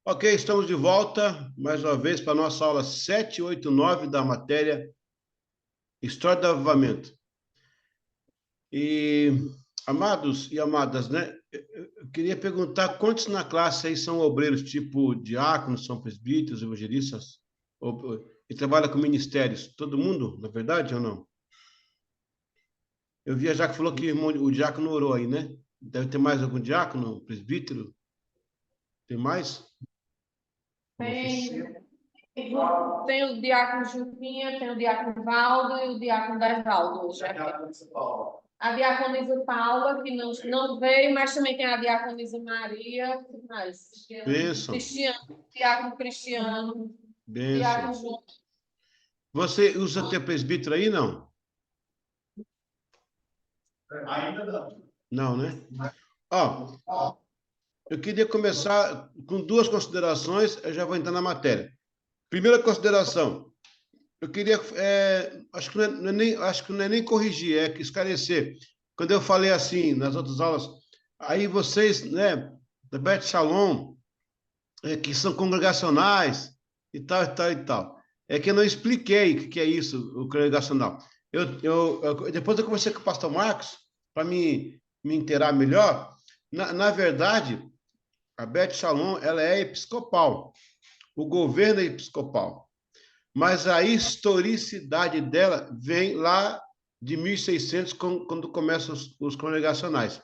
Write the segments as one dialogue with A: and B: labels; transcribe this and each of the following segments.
A: Ok, estamos de volta mais uma vez para a nossa aula 789 da matéria História do Avivamento. E, amados e amadas, né? Eu queria perguntar quantos na classe aí são obreiros, tipo diáconos, são presbíteros, evangelistas, e trabalham com ministérios? Todo mundo, na verdade, ou não? Eu vi a Jaque falou que o diácono orou aí, né? Deve ter mais algum diácono, presbítero? Tem mais?
B: Tem, tem o diácono Julinha, tem o diácono Valdo e o diácono Desvaldo hoje. A diaconisa Paula, que não veio, mas também tem a diaconisa Maria, o que mais?
A: Bênção.
B: Cristiano, diácono Cristiano,
A: Bênção.
B: diácono João.
A: Você usa teu presbítero aí, não?
C: Ainda não.
A: Não, né? Ó, eu queria começar com duas considerações, eu já vou entrar na matéria. Primeira consideração, eu queria, acho que não é nem corrigir, é esclarecer. Quando eu falei assim nas outras aulas, aí vocês, né, da Beth Shalom, que são congregacionais e tal, e tal, e tal. É que eu não expliquei o que é isso, o congregacional. Depois eu conversei com o pastor Marcos para me inteirar melhor. Na verdade, a Beth Shalom, ela é episcopal. O governo é episcopal. Mas a historicidade dela vem lá de 1600, quando começam os congregacionais.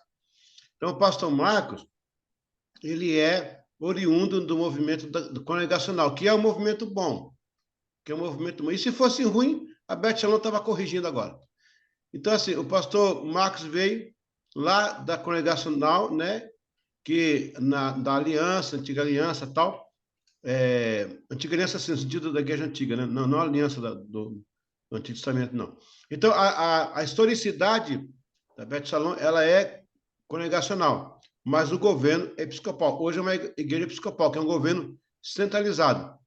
A: Então, o pastor Marcos, ele é oriundo do movimento do congregacional, que é um movimento bom. Que é um movimento bom. E se fosse ruim, a Beth Shalom estava corrigindo agora. Então, assim, o pastor Marcos veio lá da congregacional, né? Que da aliança, antiga aliança tal, antiga aliança assim, no sentido da igreja antiga, né? Não a aliança do Antigo Testamento, não. Então, a historicidade da Beth Shalom, ela é congregacional, mas o governo é episcopal. Hoje é uma igreja episcopal, que é um governo centralizado.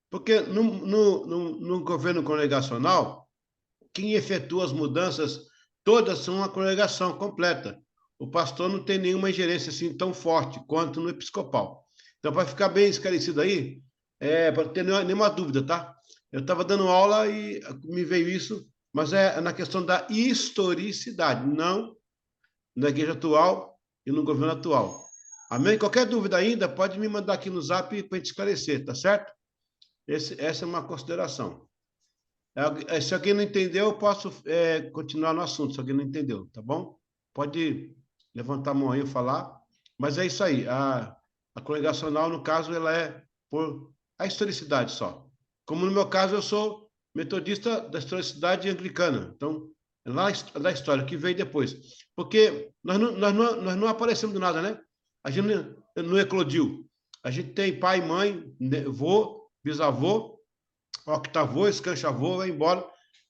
A: Porque no governo congregacional, quem efetua as mudanças todas são uma congregação completa. O pastor não tem nenhuma ingerência assim tão forte quanto no episcopal. Então, para ficar bem esclarecido aí, para ter nenhuma dúvida, tá? Eu estava dando aula e me veio isso, mas é na questão da historicidade, não na igreja atual e no governo atual. Amém? Qualquer dúvida ainda, pode me mandar aqui no zap para a gente esclarecer, tá certo? Essa é uma consideração. Se alguém não entendeu, eu posso continuar no assunto, se alguém não entendeu, tá bom? Pode levantar a mão aí e falar. Mas é isso aí. A congregacional, no caso, ela é por a historicidade só. Como no meu caso, eu sou metodista da historicidade anglicana. Então, é lá da história, que veio depois. Porque nós não aparecemos do nada, né? A gente não eclodiu. A gente tem pai, mãe, avô, bisavô, octavô, escanchavô, vai embora.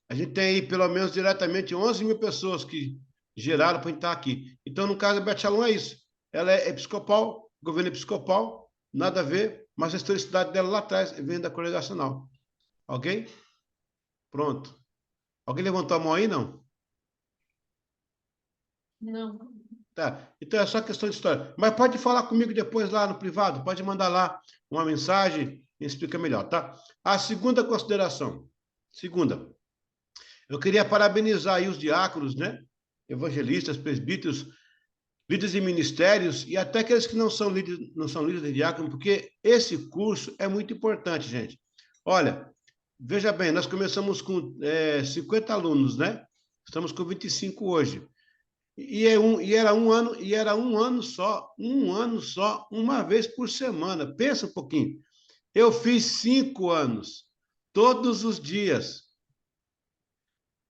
A: A gente tem aí pelo menos diretamente 11 mil pessoas que geraram para estar aqui. Então, no caso da Beth Shalom é isso. Ela é episcopal, governo episcopal, nada a ver, mas a historicidade dela lá atrás vem da congregacional. Ok? Pronto. Alguém levantou a mão aí, não?
B: Não.
A: Tá. Então é só questão de história. Mas pode falar comigo depois lá no privado, pode mandar lá uma mensagem e explica melhor, tá? A segunda consideração. Segunda, eu queria parabenizar aí os diáconos, né? Evangelistas, presbíteros, líderes de ministérios e até aqueles que não são líderes de diácono, porque esse curso é muito importante, gente. Olha, veja bem, nós começamos com 50 alunos, né? Estamos com 25 hoje. Era um ano só, uma vez por semana. Pensa um pouquinho. Eu fiz 5 anos, todos os dias.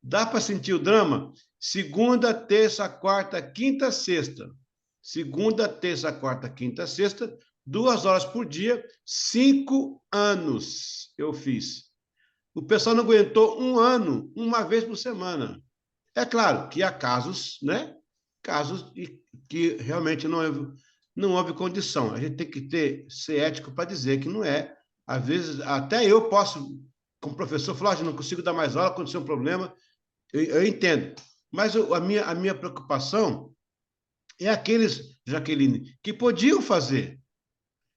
A: Dá para sentir o drama? Segunda, terça, quarta, quinta, sexta. Segunda, terça, quarta, quinta, sexta, 2 horas por dia, 5 anos eu fiz. O pessoal não aguentou um ano, uma vez por semana. É claro que há casos, né? Casos que realmente não houve condição. A gente tem que ser ético para dizer que não é. Às vezes, até eu posso, como professor, falar, não consigo dar mais aula, aconteceu um problema, eu entendo. Mas a minha preocupação é aqueles, Jaqueline, que podiam fazer,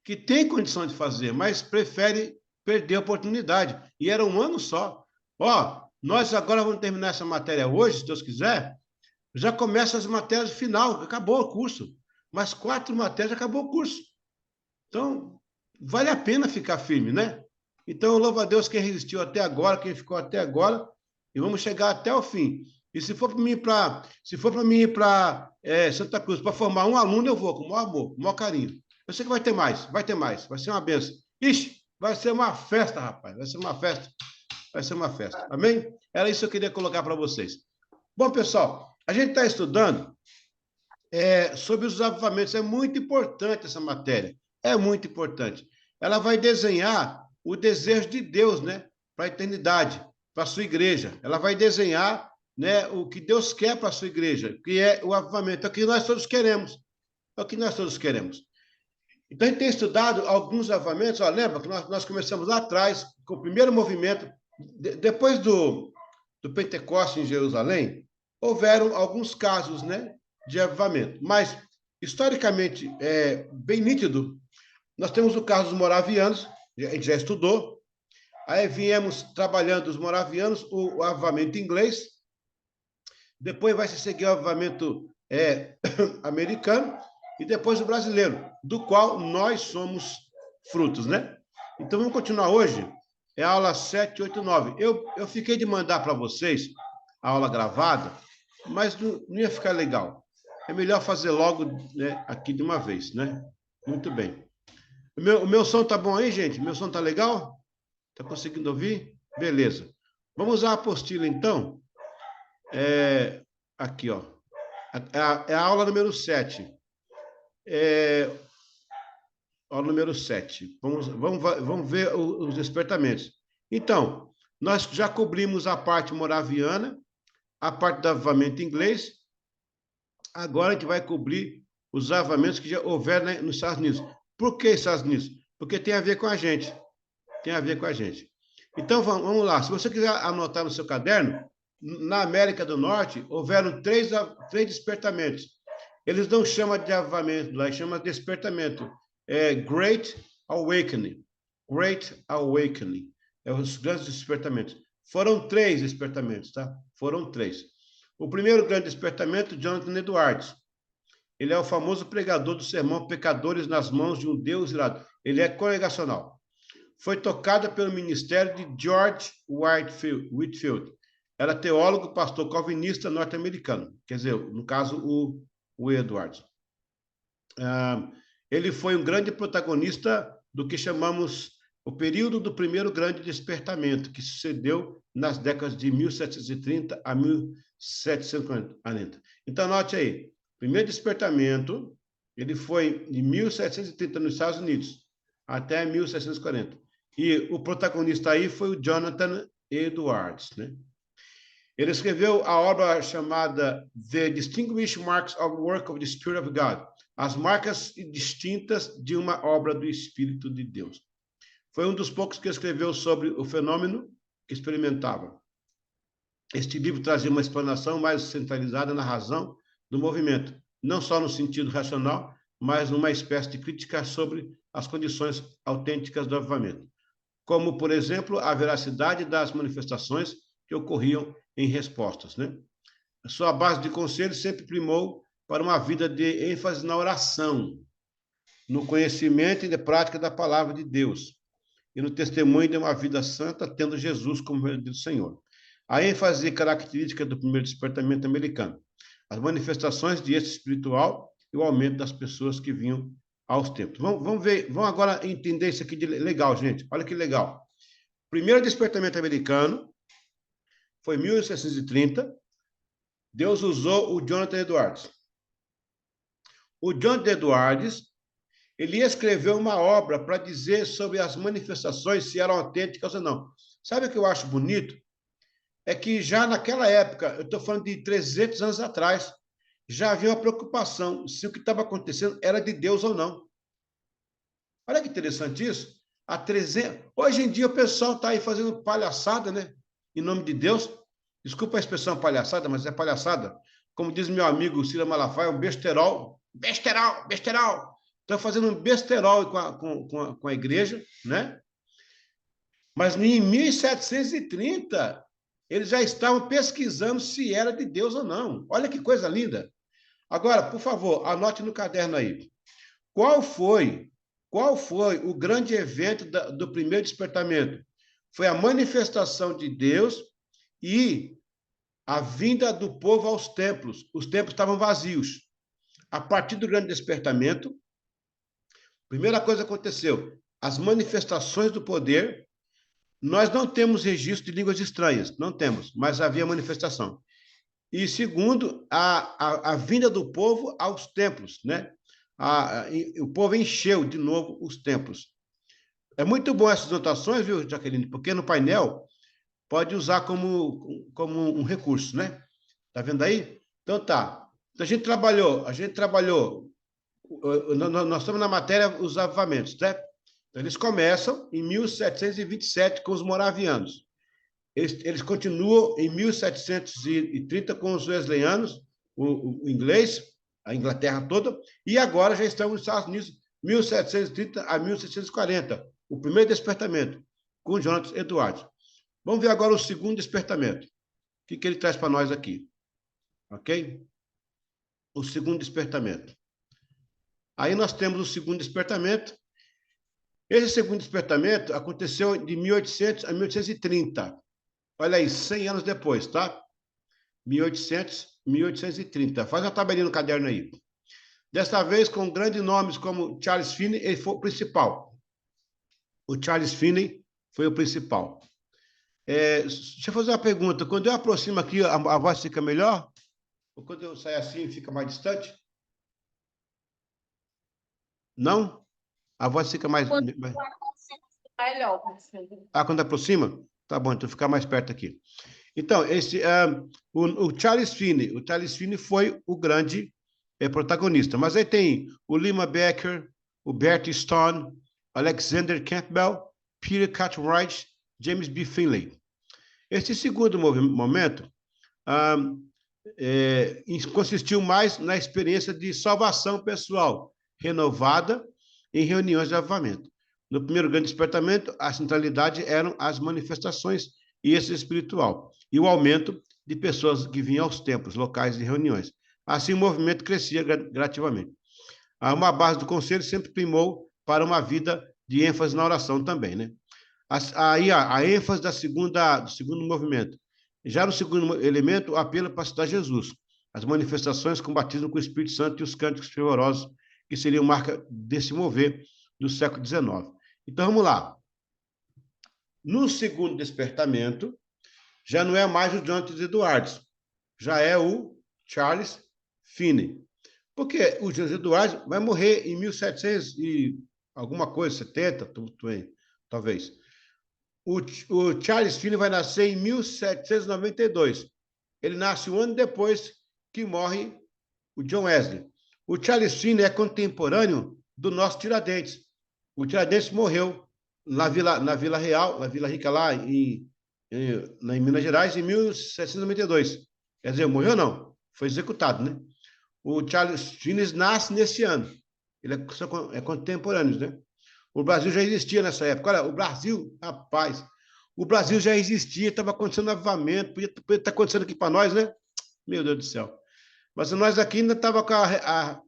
A: que têm condição de fazer, mas preferem perder a oportunidade. E era um ano só. Ó, nós agora vamos terminar essa matéria hoje, se Deus quiser, já começa as matérias final, acabou o curso. Mais 4 matérias, acabou o curso. Então, vale a pena ficar firme, né? Então, eu louvo a Deus quem resistiu até agora, quem ficou até agora, e vamos chegar até o fim. E se for para mim ir para Santa Cruz para formar um aluno, eu vou com o maior amor, com o maior carinho. Eu sei que vai ter mais, vai ser uma benção. Ixi, vai ser uma festa, rapaz, vai ser uma festa, vai ser uma festa. Amém? Era isso que eu queria colocar para vocês. Bom, pessoal, a gente está estudando sobre os avivamentos. É muito importante essa matéria. É muito importante. Ela vai desenhar o desejo de Deus, né, para a eternidade, para a sua igreja. Ela vai desenhar, né, o que Deus quer para a sua igreja, que é o avivamento. É o que nós todos queremos. É o que nós todos queremos. Então, a gente tem estudado alguns avivamentos. Ó, lembra que nós começamos lá atrás, com o primeiro movimento, depois do Pentecostes em Jerusalém, houveram alguns casos, né, de avivamento. Mas, historicamente, bem nítido, nós temos o caso dos moravianos, a gente já estudou, aí viemos trabalhando os moravianos, o avivamento inglês, depois vai se seguir o avivamento americano, e depois o brasileiro, do qual nós somos frutos, né? Então, vamos continuar hoje, é a aula 7, 8, 9. Eu fiquei de mandar para vocês a aula gravada, mas não ia ficar legal. É melhor fazer logo, né, aqui de uma vez, né? Muito bem. O meu som tá bom aí, gente? Meu som tá legal? Tá conseguindo ouvir? Beleza. Vamos à apostila, então. Aqui, ó. É a aula número 7. Aula número 7. Vamos ver os despertamentos. Então, nós já cobrimos a parte moraviana, a parte do avivamento inglês. Agora a gente vai cobrir os avivamentos que já houveram, né, nos Estados Unidos. Por que Estados Unidos? Porque tem a ver com a gente. Tem a ver com a gente. Então, vamos lá. Se você quiser anotar no seu caderno, na América do Norte, houveram três despertamentos. Eles não chamam de avivamento lá, eles chamam de despertamento. Great Awakening. Great Awakening. Os grandes despertamentos. Foram 3 despertamentos, tá? Foram 3. O primeiro grande despertamento, Jonathan Edwards. Ele é o famoso pregador do sermão Pecadores nas mãos de um Deus irado. Ele é congregacional. Foi tocada pelo ministério de George Whitefield. Era teólogo, pastor calvinista norte-americano. Quer dizer, no caso, o Edwards. Ele foi um grande protagonista do que chamamos o período do primeiro grande despertamento, que sucedeu nas décadas de 1730 a 1740. Então, anote aí. O primeiro despertamento, ele foi de 1730 nos Estados Unidos até 1740. E o protagonista aí foi o Jonathan Edwards, né? Ele escreveu a obra chamada The Distinguished Marks of the Work of the Spirit of God, as marcas distintas de uma obra do Espírito de Deus. Foi um dos poucos que escreveu sobre o fenômeno que experimentava. Este livro trazia uma explanação mais centralizada na razão do movimento, não só no sentido racional, mas numa espécie de crítica sobre as condições autênticas do avivamento, como, por exemplo, a veracidade das manifestações que ocorriam em respostas, né? A sua base de conselho sempre primou para uma vida de ênfase na oração, no conhecimento e na prática da palavra de Deus, e no testemunho de uma vida santa, tendo Jesus como verdadeiro Senhor. A ênfase característica do primeiro despertamento americano, as manifestações de êxito espiritual e o aumento das pessoas que vinham aos templos. Vamos agora entender isso aqui de legal, gente. Olha que legal. Primeiro despertamento americano foi em 1730. Deus usou o Jonathan Edwards. O Jonathan Edwards, ele escreveu uma obra para dizer sobre as manifestações, se eram autênticas ou não. Sabe o que eu acho bonito? É que já naquela época, eu estou falando de 300 anos atrás, já havia uma preocupação se o que estava acontecendo era de Deus ou não. Olha que interessante isso. Hoje em dia o pessoal está aí fazendo palhaçada, né? Em nome de Deus. Desculpa a expressão palhaçada, mas é palhaçada. como diz meu amigo Ciro Malafaia, um besterol. Besterol, besterol. Estão fazendo um besterol com a igreja, né? Mas em 1730, eles já estavam pesquisando se era de Deus ou não. Olha que coisa linda. Agora, por favor, anote no caderno aí. Qual foi o grande evento do primeiro despertamento? Foi a manifestação de Deus e a vinda do povo aos templos. Os templos estavam vazios. A partir do grande despertamento, primeira coisa que aconteceu, as manifestações do poder. Nós não temos registro de línguas estranhas, não temos, mas havia manifestação. E segundo, a vinda do povo aos templos, né? O povo encheu de novo os templos. É muito bom essas notações, viu, Jaqueline? Porque no painel pode usar como um recurso, né? Tá vendo aí? Então tá. Então, a gente trabalhou, nós estamos na matéria os avivamentos, certo? Então, eles começam em 1727 com os moravianos. Eles continuam em 1730 com os wesleyanos, o inglês, a Inglaterra toda, e agora já estamos nos Estados Unidos, 1730 a 1740, o primeiro despertamento, com Jonathan Edwards. Vamos ver agora o segundo despertamento. O que ele traz para nós aqui? Ok? O segundo despertamento. Aí nós temos o segundo despertamento. Esse segundo despertamento aconteceu de 1800 a 1830. Olha aí, 100 anos depois, tá? 1830. Faz uma tabelinha no caderno aí. Desta vez, com grandes nomes como Charles Finney, ele foi o principal. O Charles Finney foi o principal. Deixa eu fazer uma pergunta. Quando eu aproximo aqui, a voz fica melhor? Ou quando eu saio assim, fica mais distante? Não? A voz fica mais...
B: Quando aproxima, melhor, professor.
A: Quando aproxima? Tá bom, então ficar mais perto aqui. Então, o Charles Finney foi o grande protagonista. Mas aí tem o Lima Becker, o Bert Stone, Alexander Campbell, Peter Cartwright, James B. Finley. Esse segundo momento consistiu mais na experiência de salvação pessoal, renovada em reuniões de avivamento. No primeiro grande despertamento, a centralidade eram as manifestações e esse espiritual, e o aumento de pessoas que vinham aos templos, locais de reuniões. Assim, o movimento crescia gradativamente. Uma base do conselho sempre primou para uma vida de ênfase na oração também, né? Aí a ênfase do segundo movimento. Já no segundo elemento, o apelo para citar Jesus, as manifestações com o batismo com o Espírito Santo e os cânticos fervorosos, que seriam marca desse mover do século XIX. Então, vamos lá. No segundo despertamento, já não é mais o Jonathan Edwards, já é o Charles Finney. Porque o Jonathan Edwards vai morrer em 1700 e alguma coisa, 70, talvez. O Charles Finney vai nascer em 1792. Ele nasce um ano depois que morre o John Wesley. O Charles Finney é contemporâneo do nosso Tiradentes. O Tiradentes morreu na Vila Real, na Vila Rica, lá em Minas Gerais, em 1792. Quer dizer, morreu não, foi executado, né? O Charles Finney nasce nesse ano. Ele é contemporâneo, né? O Brasil já existia nessa época. Olha, o Brasil, rapaz, o Brasil já existia, estava acontecendo avivamento, podia estar acontecendo aqui para nós, né? Meu Deus do céu. Mas nós aqui ainda estava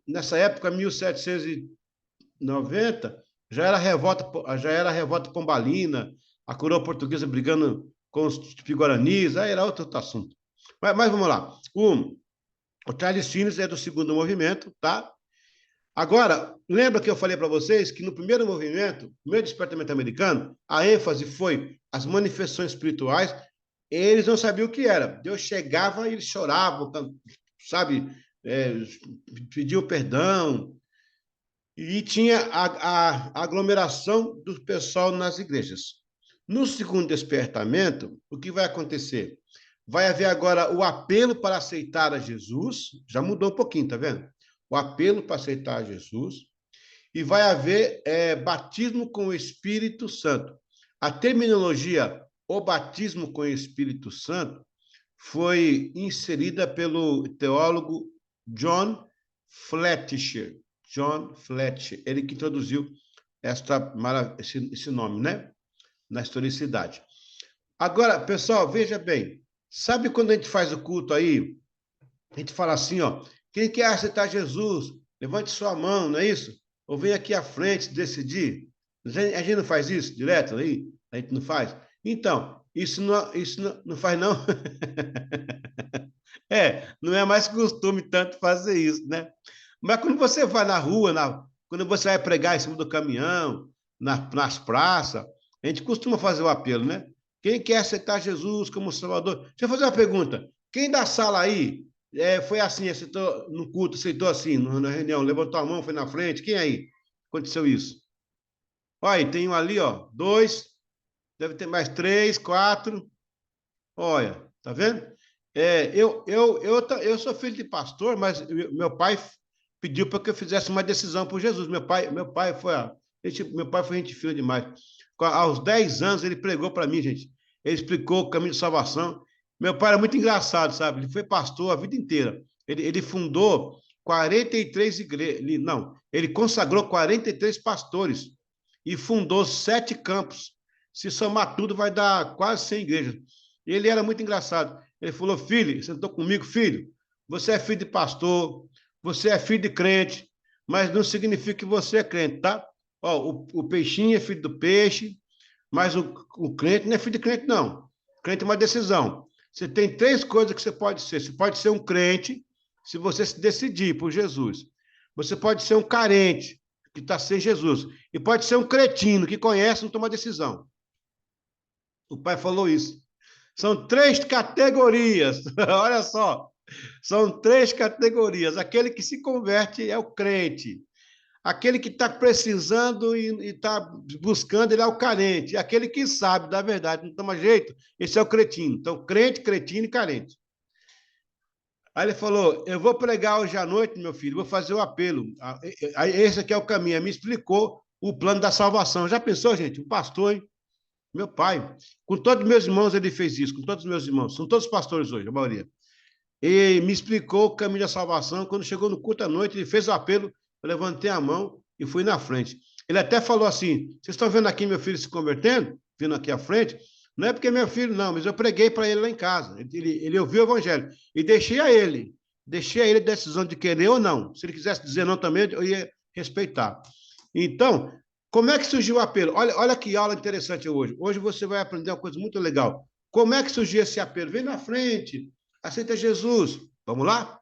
A: nessa época, 1790, já era a revolta pombalina, a coroa portuguesa brigando com os tupi-guaranis, aí era outro assunto. Mas vamos lá. O Charles Finney é do segundo movimento, tá? Agora, lembra que eu falei para vocês que no primeiro movimento, primeiro despertamento americano, a ênfase foi as manifestações espirituais, eles não sabiam o que era. Deus chegava e eles choravam, sabe, pediam perdão, e tinha a aglomeração do pessoal nas igrejas. No segundo despertamento, o que vai acontecer? Vai haver agora o apelo para aceitar a Jesus, já mudou um pouquinho, tá vendo? O apelo para aceitar Jesus, e vai haver batismo com o Espírito Santo. A terminologia, o batismo com o Espírito Santo, foi inserida pelo teólogo John Fletcher. John Fletcher, ele que introduziu esse nome, né? Na historicidade. Agora, pessoal, veja bem, sabe quando a gente faz o culto aí, a gente fala assim, ó, quem quer aceitar Jesus, levante sua mão, não é isso? Ou vem aqui à frente decidir. A gente não faz isso direto aí? A gente não faz? Então, isso não faz, não? Não é mais costume tanto fazer isso, né? Mas quando você vai na rua, quando você vai pregar em cima do caminhão, nas praças, a gente costuma fazer o apelo, né? Quem quer aceitar Jesus como Salvador? Deixa eu fazer uma pergunta. Quem da sala aí foi assim, aceitou no culto, aceitou assim, na reunião, levantou a mão, foi na frente? Quem aí aconteceu isso? Olha, tem um ali, ó, 2, deve ter mais 3, 4. Olha, tá vendo? Eu sou filho de pastor, mas meu pai pediu para que eu fizesse uma decisão por Jesus. Meu pai foi gente fina demais. Aos 10 anos, ele pregou para mim, gente. Ele explicou o caminho de salvação. Meu pai era muito engraçado, sabe? Ele foi pastor a vida inteira. Ele fundou 43 igrejas. Não, ele consagrou 43 pastores e fundou 7 campos. Se somar tudo, vai dar quase 100 igrejas. Ele era muito engraçado. Ele falou, filho, sentou comigo, filho, você é filho de pastor, você é filho de crente, mas não significa que você é crente, tá? Ó, o peixinho é filho do peixe, mas o crente não é filho de crente, não. Crente é uma decisão. Você tem 3 coisas que você pode ser. Você pode ser um crente, se você se decidir por Jesus. Você pode ser um carente, que está sem Jesus. E pode ser um cretino, que conhece e não toma decisão. O pai falou isso. São 3 categorias. Olha só. São 3 categorias. Aquele que se converte é o crente. Aquele que está precisando e está buscando, ele é o carente. E aquele que sabe da verdade, não toma jeito, esse é o cretino. Então, crente, cretino e carente. Aí ele falou, eu vou pregar hoje à noite, meu filho, vou fazer o apelo. Esse aqui é o caminho. Ele me explicou o plano da salvação. Já pensou, gente? Um pastor, hein? Meu pai, com todos os meus irmãos, ele fez isso, com todos os meus irmãos. São todos pastores hoje, a maioria. E me explicou o caminho da salvação. Quando chegou no culto à noite, ele fez o apelo, eu levantei a mão e fui na frente. Ele até falou assim, vocês estão vendo aqui meu filho se convertendo? Vindo aqui à frente? Não é porque é meu filho, não, mas eu preguei para ele lá em casa. Ele ouviu o evangelho. E deixei a ele a decisão de querer ou não. Se ele quisesse dizer não também, eu ia respeitar. Então, como é que surgiu o apelo? Olha que aula interessante hoje. Hoje você vai aprender uma coisa muito legal. Como é que surgiu esse apelo? Vem na frente, aceita Jesus. Vamos lá?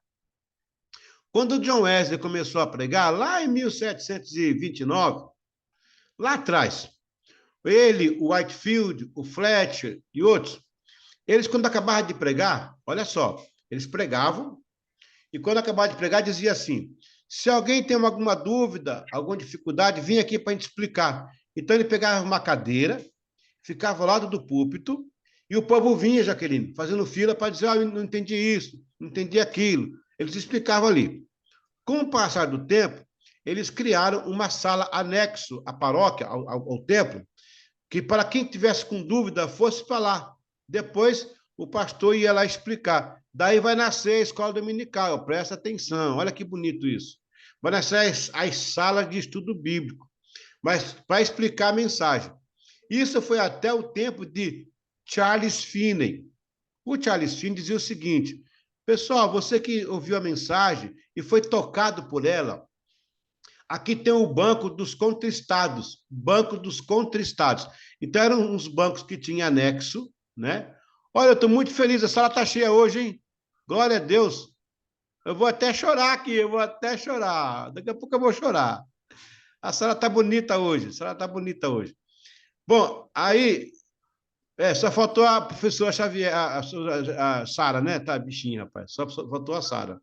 A: Quando o John Wesley começou a pregar, lá em 1729, lá atrás, ele, o Whitefield, o Fletcher e outros, eles, quando acabavam de pregar, olha só, eles pregavam, e quando acabavam de pregar, dizia assim, se alguém tem alguma dúvida, alguma dificuldade, vem aqui para a gente explicar. Então, ele pegava uma cadeira, ficava ao lado do púlpito, e o povo vinha, Jaqueline, fazendo fila para dizer, eu não entendi isso, não entendi aquilo. Eles explicavam ali. Com o passar do tempo, eles criaram uma sala anexo à paróquia, ao templo, que para quem tivesse com dúvida, fosse para lá. Depois, o pastor ia lá explicar. Daí vai nascer a escola dominical, presta atenção, olha que bonito isso. Vai nascer as salas de estudo bíblico, mas para explicar a mensagem. Isso foi até o tempo de Charles Finney. O Charles Finney dizia o seguinte, pessoal, você que ouviu a mensagem e foi tocado por ela, aqui tem o banco dos contristados, banco dos contristados. Então, eram uns bancos que tinham anexo, né? Olha, eu estou muito feliz, a sala está cheia hoje, hein? Glória a Deus. Eu vou até chorar aqui, eu vou até chorar. Daqui a pouco eu vou chorar. A sala está bonita hoje, a sala está bonita hoje. Bom, aí, só faltou a professora Xavier, a Sara, né? Tá, bichinha, rapaz. Só faltou a Sara.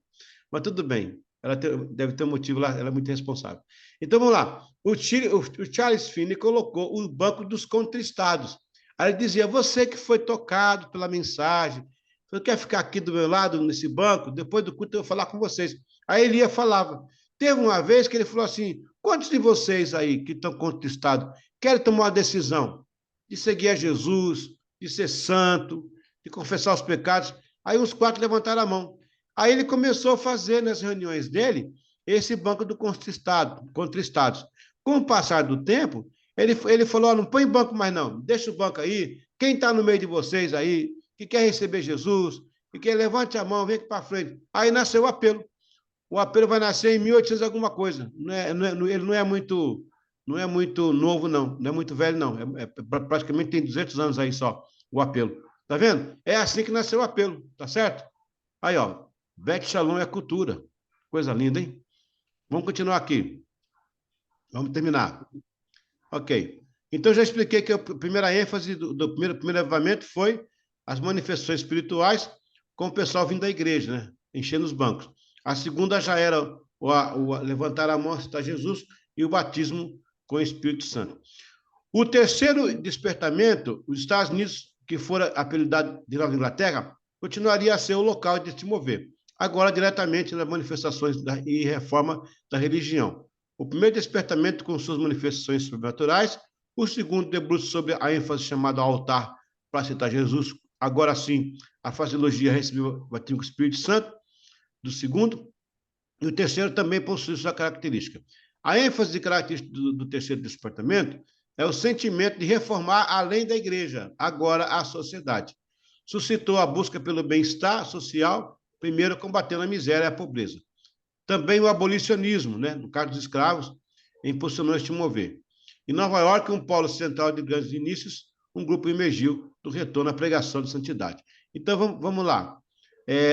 A: Mas tudo bem. Ela deve ter um motivo lá, ela é muito responsável. Então, vamos lá. O Charles Finney colocou o banco dos contristados. Aí ele dizia, você que foi tocado pela mensagem, você quer ficar aqui do meu lado, nesse banco? Depois do culto eu vou falar com vocês. Aí ele ia falava. Teve uma vez que ele falou assim, quantos de vocês aí que estão contristados querem tomar uma decisão de seguir a Jesus, de ser santo, de confessar os pecados? Aí uns 4 levantaram a mão. Aí ele começou a fazer nas reuniões dele esse banco do contristados. Com o passar do tempo, ele falou: oh, não põe banco mais não, deixa o banco aí. Quem está no meio de vocês aí, que quer receber Jesus, que quer, levante a mão, vem aqui para frente. Aí nasceu o apelo. O apelo vai nascer em 1800 alguma coisa. Ele não é muito novo, não. Não é muito velho, não. Praticamente tem 200 anos aí só, o apelo. Tá vendo? É assim que nasceu o apelo, tá certo? Aí, ó, Bet Shalom é cultura. Coisa linda, hein? Vamos continuar aqui. Vamos terminar. Ok. Então, já expliquei que a primeira ênfase do primeiro avivamento foi as manifestações espirituais com o pessoal vindo da igreja, né? Enchendo os bancos. A segunda já era o levantar a mão, aceitar Jesus, e o batismo com o Espírito Santo. O terceiro despertamento, os Estados Unidos, que fora apelidado de Nova Inglaterra, continuaria a ser o local de se mover. Agora, diretamente nas manifestações e reforma da religião. O primeiro despertamento com suas manifestações sobrenaturais, o segundo debruça sobre a ênfase chamada altar para aceitar Jesus. Agora sim, a fraseologia recebeu o batismo com o Espírito Santo, do segundo, e o terceiro também possui sua característica. A ênfase de característica do terceiro despertamento é o sentimento de reformar além da igreja, agora a sociedade. Suscitou a busca pelo bem-estar social, primeiro combatendo a miséria e a pobreza. Também o abolicionismo, né, no caso dos escravos, impulsionou este mover. Em Nova York, um polo central de grandes inícios, um grupo emergiu do retorno à pregação de santidade. Então, vamos lá.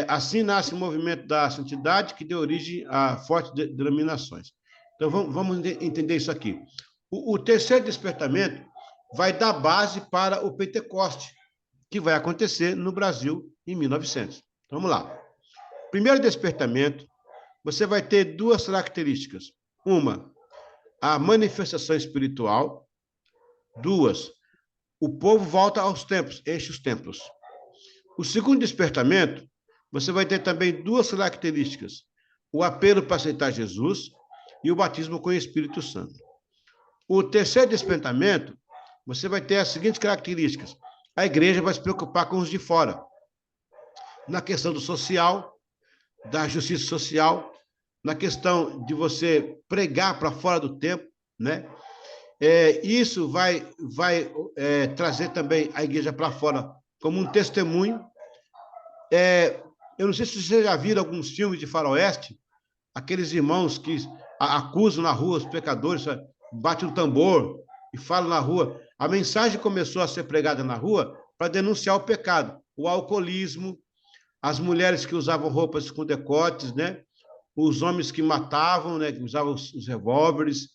A: Assim nasce o movimento da santidade, que deu origem a fortes denominações. Então, vamos entender isso aqui. O terceiro despertamento vai dar base para o Pentecoste, que vai acontecer no Brasil em 1900. Vamos lá. Primeiro despertamento, você vai ter duas características. Uma, a manifestação espiritual. Duas, o povo volta aos templos, enche os templos. O segundo despertamento, você vai ter também duas características. O apelo para aceitar Jesus e o batismo com o Espírito Santo. O terceiro despertamento, você vai ter as seguintes características. A igreja vai se preocupar com os de fora. Na questão do social, da justiça social, na questão de você pregar para fora do tempo, né? Isso vai trazer também a igreja para fora como um testemunho. Eu não sei se vocês já viram alguns filmes de faroeste, aqueles irmãos que acusam na rua os pecadores, batem no tambor e falam na rua. A mensagem começou a ser pregada na rua para denunciar o pecado, o alcoolismo, as mulheres que usavam roupas com decotes, né? Os homens que matavam, né? Que usavam os revólveres.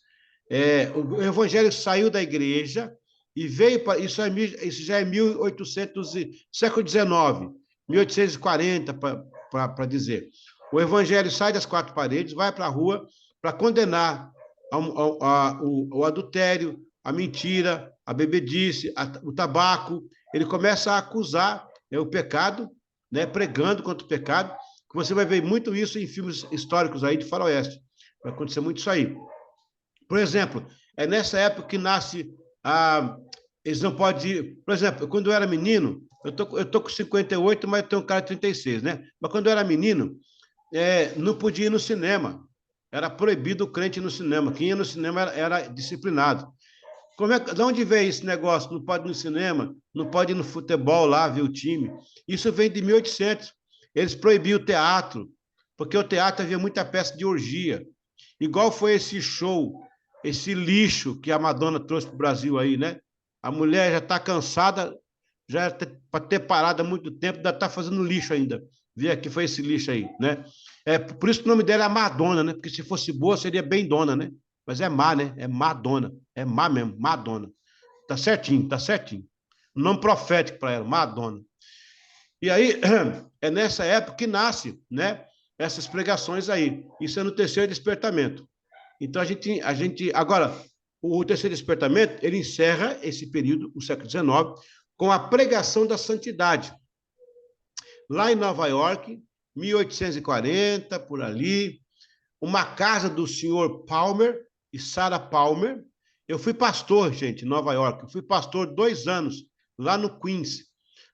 A: O evangelho saiu da igreja e veio para... Isso já é 1800, século XIX, 1840, para dizer. O evangelho sai das quatro paredes, vai para a rua para condenar o adultério, a mentira, a bebedice, o tabaco. Ele começa a acusar o pecado, né, pregando contra o pecado, que você vai ver muito isso em filmes históricos aí de faroeste. Vai acontecer muito isso aí. Por exemplo, é nessa época que nasce eles não podem ir... Por exemplo, quando eu era menino, eu tô com 58, mas eu tenho um cara de 36, né? Mas quando eu era menino, não podia ir no cinema. Era proibido o crente ir no cinema. Quem ia no cinema era disciplinado. De onde veio esse negócio? Não pode ir no cinema, não pode ir no futebol lá, ver o time. Isso vem de 1800. Eles proibiam o teatro, porque o teatro havia muita peça de orgia. Igual foi esse show, esse lixo que a Madonna trouxe para o Brasil aí, né? A mulher já está cansada, já era para ter parado há muito tempo, ainda está fazendo lixo ainda. Vê aqui, foi esse lixo aí, né? Por isso que o nome dela é Madonna, né? Porque se fosse boa, seria bem dona, né? Mas é má, né? É Madonna. É má mesmo, Madonna. Tá certinho, tá certinho. Nome profético para ela, Madonna. E aí, é nessa época que nasce, né? Essas pregações aí. Isso é no terceiro despertamento. Então, agora, o terceiro despertamento, ele encerra esse período, o século XIX, com a pregação da santidade. Lá em Nova York, 1840, por ali, uma casa do senhor Palmer e Sarah Palmer. Eu fui pastor, gente, em Nova York. Eu fui pastor 2 anos, lá no Queens.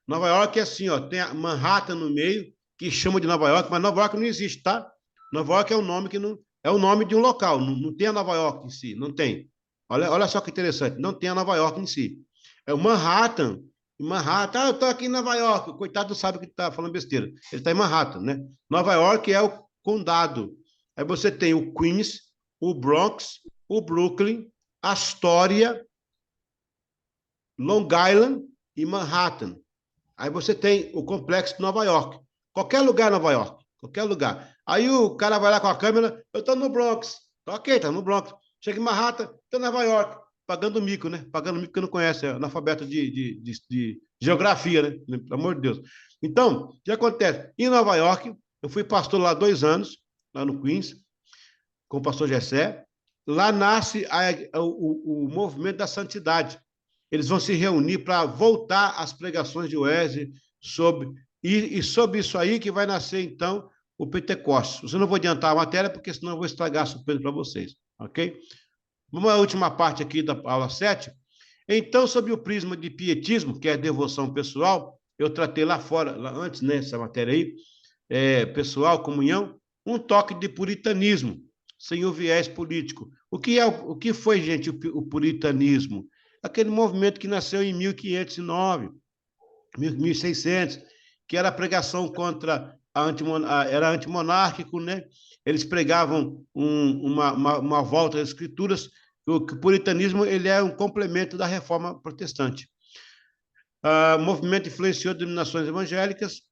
A: Nova York é assim, ó, tem a Manhattan no meio, que chama de Nova York, mas Nova York não existe, tá? Nova York é um nome que não é o nome de um local, não tem a Nova York em si, não tem. Olha só que interessante, não tem a Nova York em si. É o Manhattan. Manhattan, eu estou aqui em Nova York. O coitado não sabe que está falando besteira. Ele está em Manhattan, né? Nova York é o condado. Aí você tem o Queens, o Bronx, o Brooklyn, Astoria, Long Island e Manhattan. Aí você tem o complexo de Nova York. Qualquer lugar em Nova York. Qualquer lugar. Aí o cara vai lá com a câmera, eu estou no Bronx. Tá ok, tá no Bronx. Chega em Manhattan, estou em Nova York. Pagando mico, né? Pagando mico que não conhece, é analfabeto de geografia, né? Pelo amor de Deus. Então, o que acontece? Em Nova York, eu fui pastor lá 2 anos, lá no Queens, com o pastor Gessé. Lá nasce o movimento da santidade. Eles vão se reunir para voltar às pregações de Wesley e sobre isso aí que vai nascer, então, o Pentecostes. Eu não vou adiantar a matéria, porque senão eu vou estragar a surpresa para vocês, ok? Vamos à última parte aqui da aula 7. Então, sobre o prisma de pietismo, que é devoção pessoal, eu tratei lá fora, lá antes, né, essa matéria aí, pessoal, comunhão, um toque de puritanismo, sem o viés político. O que foi, gente, o puritanismo? Aquele movimento que nasceu em 1509, 1600, que era a pregação contra era antimonárquico, né? Eles pregavam uma volta às escrituras. O puritanismo ele é um complemento da reforma protestante. O movimento influenciou denominações evangélicas.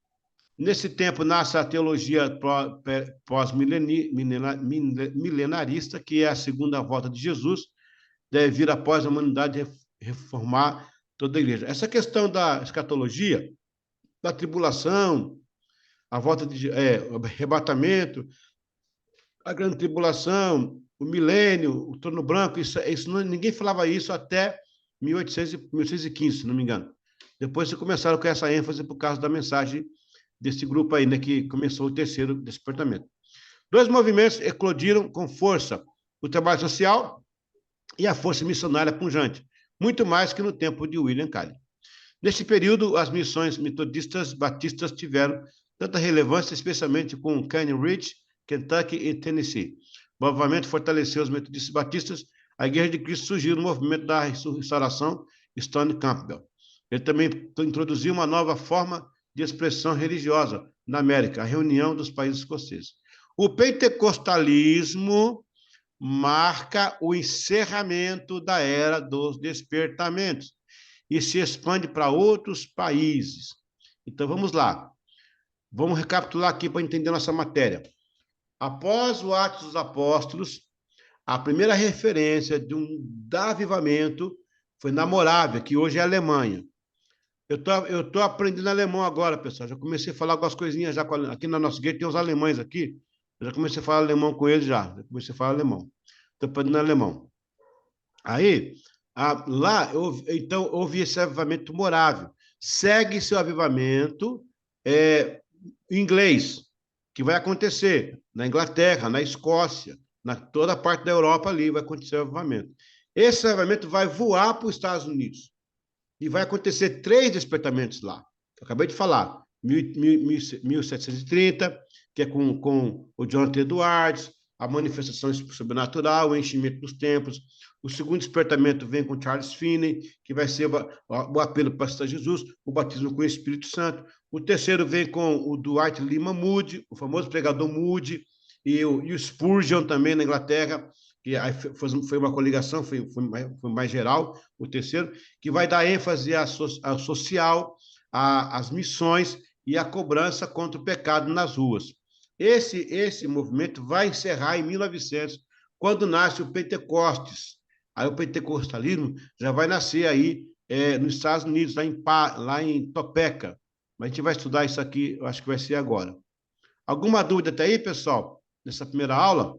A: Nesse tempo nasce a teologia pós-milenarista, que é a segunda volta de Jesus, deve vir após a humanidade reformar toda a igreja. Essa questão da escatologia, da tribulação, a volta o arrebatamento, a grande tribulação, o milênio, o trono branco, ninguém falava isso até 1815, se não me engano. Depois se começaram com essa ênfase por causa da mensagem desse grupo aí, né, que começou o terceiro despertamento. 2 movimentos eclodiram com força: o trabalho social e a força missionária pujante, muito mais que no tempo de William Carey. Neste período, as missões metodistas batistas tiveram tanta relevância, especialmente com Canyon Ridge, Kentucky e Tennessee. O movimento fortaleceu os metodistas batistas. A Igreja de Cristo surgiu no movimento da restauração Stone Campbell. Ele também introduziu uma nova forma de expressão religiosa na América, a reunião dos países escoceses. O pentecostalismo marca o encerramento da era dos despertamentos e se expande para outros países. Então, vamos lá. Vamos recapitular aqui para entender nossa matéria. Após o Atos dos Apóstolos, a primeira referência de avivamento foi na Morávia, que hoje é a Alemanha. Eu tô aprendendo alemão agora, pessoal. Já comecei a falar algumas coisinhas já aqui na nossa igreja, tem uns alemães aqui. Eu já comecei a falar alemão com eles já. Já comecei a falar alemão. Estou aprendendo alemão. Aí, lá, então, houve esse avivamento morável. Segue-se o avivamento inglês, que vai acontecer na Inglaterra, na Escócia, na toda a parte da Europa ali vai acontecer o avivamento. Esse avivamento vai voar para os Estados Unidos. E vai acontecer 3 despertamentos lá. Eu acabei de falar. 1730, que é com o Jonathan Edwards, a manifestação sobrenatural, o enchimento dos templos. O segundo despertamento vem com Charles Finney, que vai ser o apelo para citar Jesus, o batismo com o Espírito Santo. O terceiro vem com o Dwight Lyman Moody, o famoso pregador Moody, e o Spurgeon também na Inglaterra, que aí foi uma coligação, foi mais geral, o terceiro, que vai dar ênfase ao social, às missões e à cobrança contra o pecado nas ruas. Esse movimento vai encerrar em 1900, quando nasce o Pentecostes. Aí o pentecostalismo já vai nascer aí nos Estados Unidos, lá em Topeka. Mas a gente vai estudar isso aqui, eu acho que vai ser agora. Alguma dúvida até aí, pessoal, nessa primeira aula?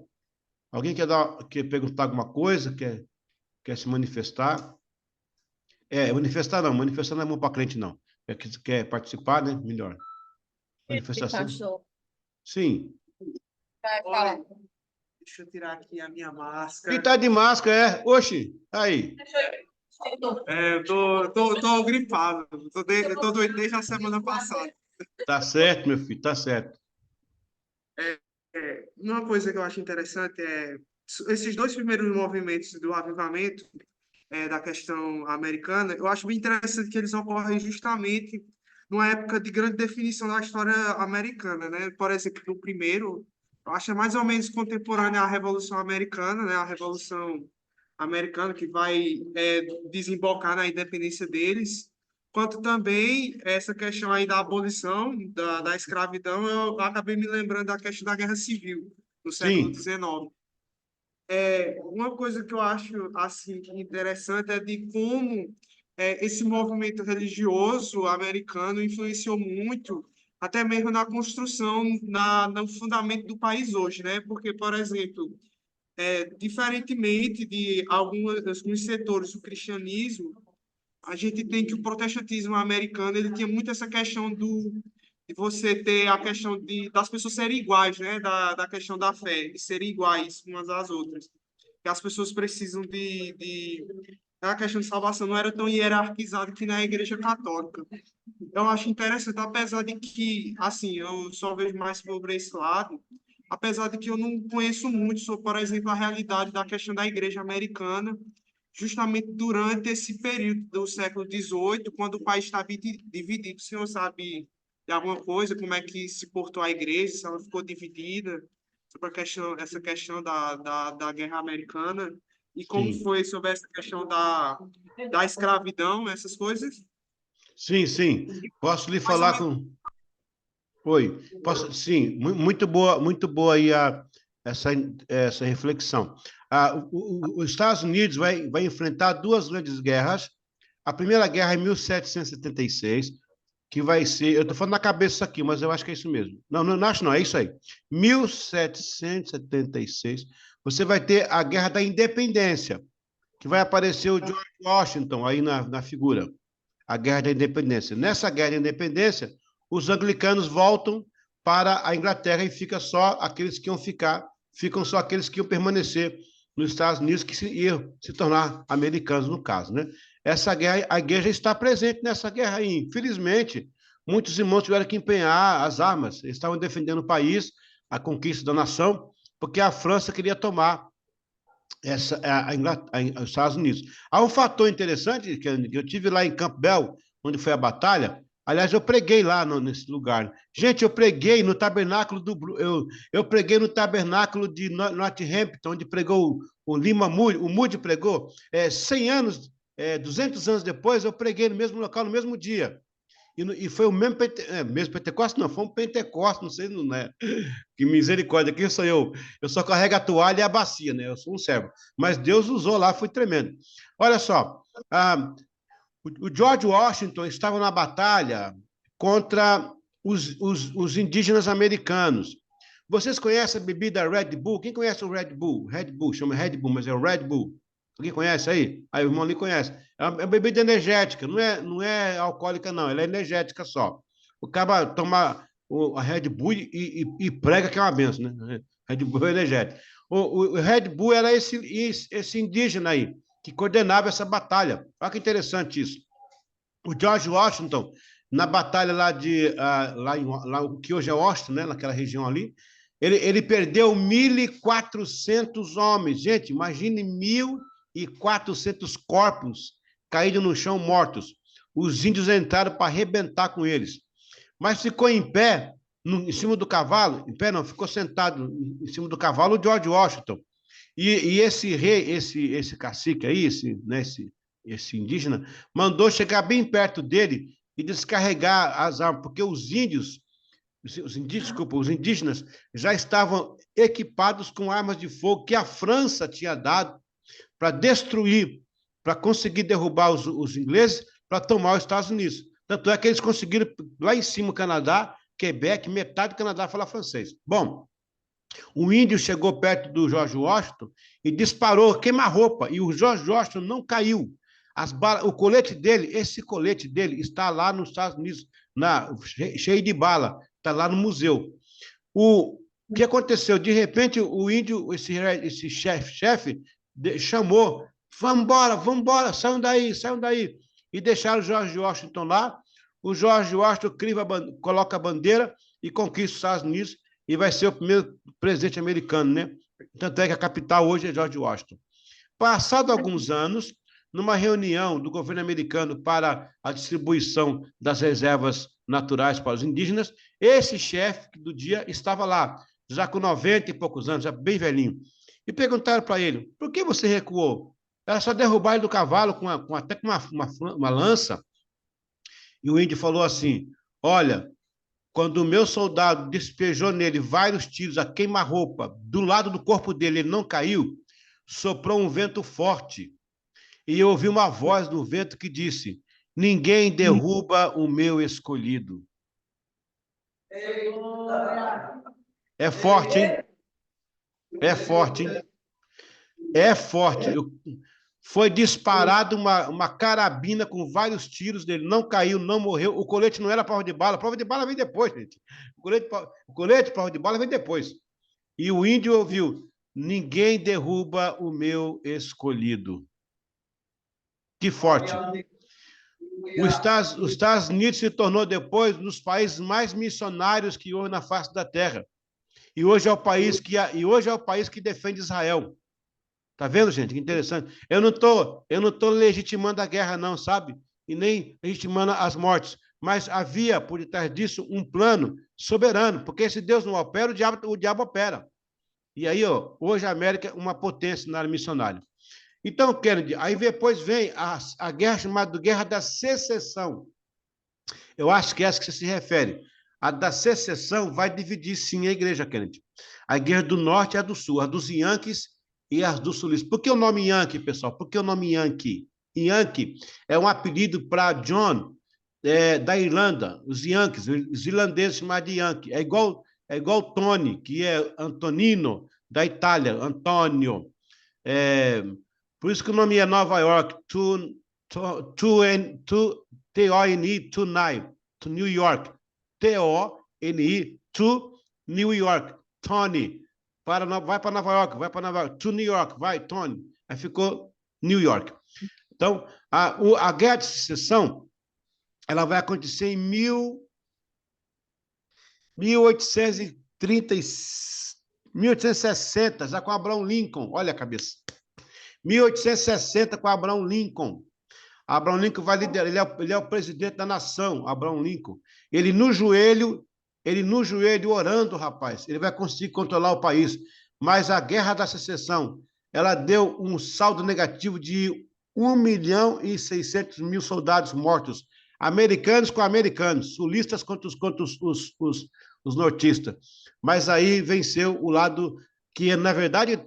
A: Alguém quer perguntar alguma coisa? Quer se manifestar? Manifestar não é bom para crente, não. Quer participar, né? Melhor. Manifestação. Sim.
D: Olha, deixa eu tirar aqui a minha máscara.
A: Quem está de máscara Oxi, aí.
E: Tô gripado. Eu tô doente desde a semana passada.
A: Tá certo, meu filho, tá certo.
E: Uma coisa que eu acho interessante é esses dois primeiros movimentos do avivamento, da questão americana, eu acho bem interessante que eles ocorrem justamente numa época de grande definição da história americana, né? Por exemplo, no primeiro, eu acho mais ou menos contemporânea à Revolução Americana, né? A Revolução Americana que vai desembocar na independência deles, quanto também essa questão aí da abolição da escravidão, eu acabei me lembrando da questão da Guerra Civil no século
A: Sim,
E: XIX. Uma coisa que eu acho assim interessante é de como esse movimento religioso americano influenciou muito, até mesmo na construção, no fundamento do país hoje, né? Porque, por exemplo, diferentemente de alguns setores do cristianismo, a gente tem que o protestantismo americano ele tinha muito essa questão de você ter a questão das pessoas serem iguais, né? Da questão da fé, de serem iguais umas às outras. Que as pessoas precisam a questão de salvação não era tão hierarquizada que na Igreja Católica. Eu acho interessante, apesar de que, assim, eu só vejo mais sobre esse lado, apesar de que eu não conheço muito sobre, por exemplo, a realidade da questão da Igreja americana, justamente durante esse período do século XVIII, quando o país estava dividido. O senhor sabe de alguma coisa, como é que se portou a igreja, se ela ficou dividida, sobre essa questão da Guerra Americana, e como
A: sim.
E: foi sobre essa questão da escravidão, essas coisas?
A: Sim, sim. Posso lhe
E: Mais ou
A: falar
E: menos.
A: com... Oi, posso... Sim, muito boa aí essa reflexão. Os Estados Unidos vai enfrentar duas grandes guerras. A primeira guerra é em 1776, que vai ser... Eu estou falando na cabeça isso aqui, mas eu acho que é isso mesmo. Não acho não, é isso aí. 1776, você vai ter a Guerra da Independência, que vai aparecer o George Washington aí na figura. A Guerra da Independência. Nessa Guerra da Independência, os anglicanos voltam para a Inglaterra e ficam só aqueles que iam permanecer nos Estados Unidos, que iam se tornar americanos, no caso, né? Essa guerra, a igreja está presente nessa guerra aí. Infelizmente, muitos irmãos tiveram que empenhar as armas, eles estavam defendendo o país, a conquista da nação, porque a França queria tomar os Estados Unidos. Há um fator interessante, que eu tive lá em Campbell, onde foi a batalha. Aliás, eu preguei lá nesse lugar. Gente, eu preguei no tabernáculo eu preguei no tabernáculo de Northampton, onde pregou o Lima Moody, o Moody pregou. 100 anos, 200 anos depois, eu preguei no mesmo local, no mesmo dia. E foi o mesmo Pentecostes, não, foi um Pentecostes, não sei, não é. Que misericórdia, quem sou eu? Eu só carrego a toalha e a bacia, né? Eu sou um servo. Mas Deus usou lá, foi tremendo. Olha só, o George Washington estava na batalha contra os indígenas americanos. Vocês conhecem a bebida Red Bull? Quem conhece o Red Bull? Red Bull, chama Red Bull, mas é o Red Bull. Alguém conhece aí? Aí o irmão ali conhece. É uma bebida energética, não é alcoólica, não, ela é energética só. O cara toma a Red Bull e prega que é uma benção, né? Red Bull é energético. O Red Bull era esse indígena aí, que coordenava essa batalha. Olha que interessante isso. O George Washington, na batalha lá o que hoje é Austin, né, naquela região ali, ele perdeu 1.400 homens. Gente, imagine 1.400 corpos caídos no chão mortos. Os índios entraram para arrebentar com eles. Mas ficou em pé, em cima do cavalo, em pé não, ficou sentado em cima do cavalo o George Washington. E esse rei, esse cacique aí, esse indígena, mandou chegar bem perto dele e descarregar as armas, porque os indígenas já estavam equipados com armas de fogo que a França tinha dado para destruir, para conseguir derrubar os ingleses, para tomar os Estados Unidos. Tanto é que eles conseguiram, lá em cima, o Canadá, Quebec, metade do Canadá fala francês. Bom, o índio chegou perto do George Washington e disparou queima-roupa, e o George Washington não caiu. O colete dele, esse colete dele está lá nos Estados Unidos, cheio de bala, está lá no museu. O que aconteceu? De repente, o índio, esse chefe, chamou, vamos embora, saiam daí, saiam daí. E deixaram o George Washington lá. O George Washington coloca a bandeira e conquista os Estados Unidos e vai ser o primeiro presidente americano, né? Tanto é que a capital hoje é George Washington. Passado alguns anos, numa reunião do governo americano para a distribuição das reservas naturais para os indígenas, esse chefe do dia estava lá, já com 90 e poucos anos, já bem velhinho. E perguntaram para ele, por que você recuou? Era só derrubar ele do cavalo até com uma lança. E o índio falou assim, olha, quando o meu soldado despejou nele vários tiros a queima-roupa, do lado do corpo dele ele não caiu, soprou um vento forte. E eu ouvi uma voz no vento que disse, ninguém derruba o meu escolhido. É forte, hein? É forte, hein? É forte. Foi disparado uma carabina com vários tiros dele, não caiu, não morreu. O colete não era prova de bala vem depois, gente. O colete prova de bala vem depois. E o índio ouviu, ninguém derruba o meu escolhido. Que forte. Os Estados Unidos se tornou depois um dos países mais missionários que houve na face da Terra. E hoje é o país que defende Israel. Tá vendo, gente? Que interessante. Eu não tô legitimando a guerra, não, sabe? E nem legitimando as mortes. Mas havia, por detrás disso, um plano soberano. Porque se Deus não opera, o diabo opera. E aí, ó, hoje a América é uma potência na área missionária. Então, Kennedy, aí depois vem a guerra chamada Guerra da Secessão. Eu acho que é essa que você se refere. A da secessão vai dividir, sim, a igreja, Kennedy. A guerra do norte e a do sul, a dos Yankees e as dos sulistas. Por que o nome Yankee, pessoal? Por que o nome Yankee? Yankee é um apelido para John, da Irlanda, os Yankees, os irlandeses chamam de Yankee. É igual Tony, que é Antonino, da Itália, Antônio. Por isso que o nome é Nova York, T-O-N-I, tonight, to New York. T-O-N-I, to New York. Tony. Vai para Nova York, to New York, vai, Tony. Aí ficou New York. Então, a Guerra de Secessão, ela vai acontecer em 1860, já com Abraham Lincoln. Olha a cabeça. 1860 com Abraham Lincoln. Abraham Lincoln vai liderar, ele é o presidente da nação, Abraham Lincoln. Ele no joelho orando, rapaz, ele vai conseguir controlar o país. Mas a Guerra da Secessão, ela deu um saldo negativo de 1.600.000 soldados mortos, americanos com americanos, sulistas contra os nortistas. Mas aí venceu o lado que, na verdade,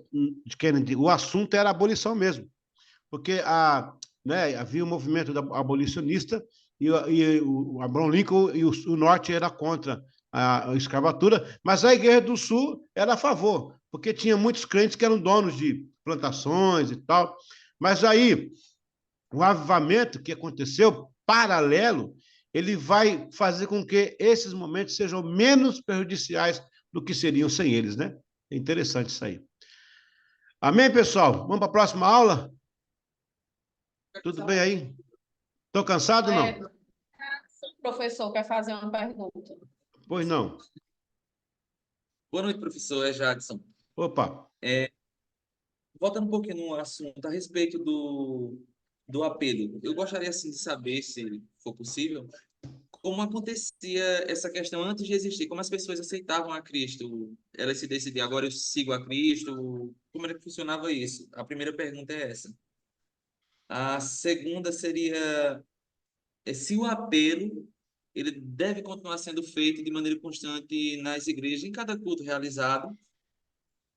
A: Kennedy, o assunto era a abolição mesmo, porque havia um movimento abolicionista e o Abraham Lincoln e o norte era contra a escravatura, mas a Igreja do Sul era a favor, porque tinha muitos crentes que eram donos de plantações e tal. Mas aí, o avivamento que aconteceu, paralelo, ele vai fazer com que esses momentos sejam menos prejudiciais do que seriam sem eles, né? É interessante isso aí. Amém, pessoal? Vamos para a próxima aula? Tudo bem aí? Estou cansado ou não?
B: O professor quer fazer uma pergunta.
A: Pois não.
F: Boa noite, professor. É Jadson.
A: Opa.
F: Voltando um pouquinho no assunto a respeito do apelo. Eu gostaria, assim, de saber, se for possível, como acontecia essa questão antes de existir, como as pessoas aceitavam a Cristo, elas se decidiam, agora eu sigo a Cristo, como era que funcionava isso? A primeira pergunta é essa. A segunda seria se o apelo ele deve continuar sendo feito de maneira constante nas igrejas, em cada culto realizado,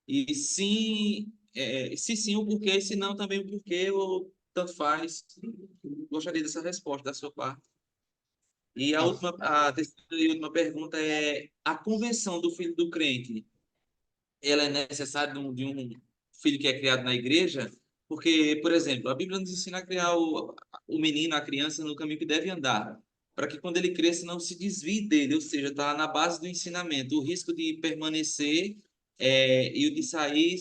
F: e sim, se sim, o porquê, e se não, também o porquê, ou tanto faz. Gostaria dessa resposta da sua parte. E a terceira e última pergunta é: a convenção do filho do crente, ela é necessária de um filho que é criado na igreja? Porque, por exemplo, a Bíblia nos ensina a criar o menino, a criança, no caminho que deve andar, para que quando ele cresça não se desvie dele, ou seja, está na base do ensinamento. O risco de permanecer e o de sair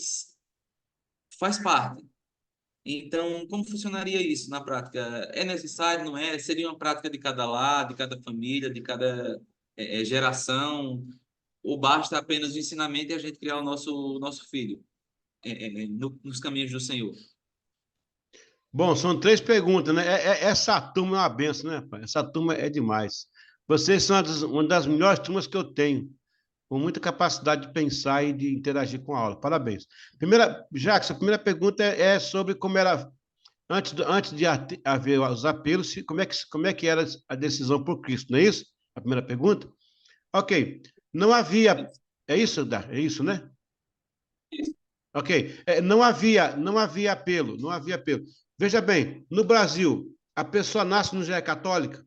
F: faz parte. Então, como funcionaria isso na prática? É necessário, não é? Seria uma prática de cada lar, de cada família, de cada geração? Ou basta apenas o ensinamento e a gente criar o nosso filho nos caminhos do Senhor?
A: Bom, são três perguntas, né? Essa turma é uma benção, né, pai? Essa turma é demais. Vocês são uma das melhores turmas que eu tenho, com muita capacidade de pensar e de interagir com a aula. Parabéns. Jacques, a primeira pergunta é sobre como era, antes de haver os apelos, como é que era a decisão por Cristo, não é isso? A primeira pergunta? Ok. Não havia. É isso, Dá? É isso, né? Ok. Não havia apelo, não havia apelo. Veja bem, no Brasil, a pessoa nasce não já é católica?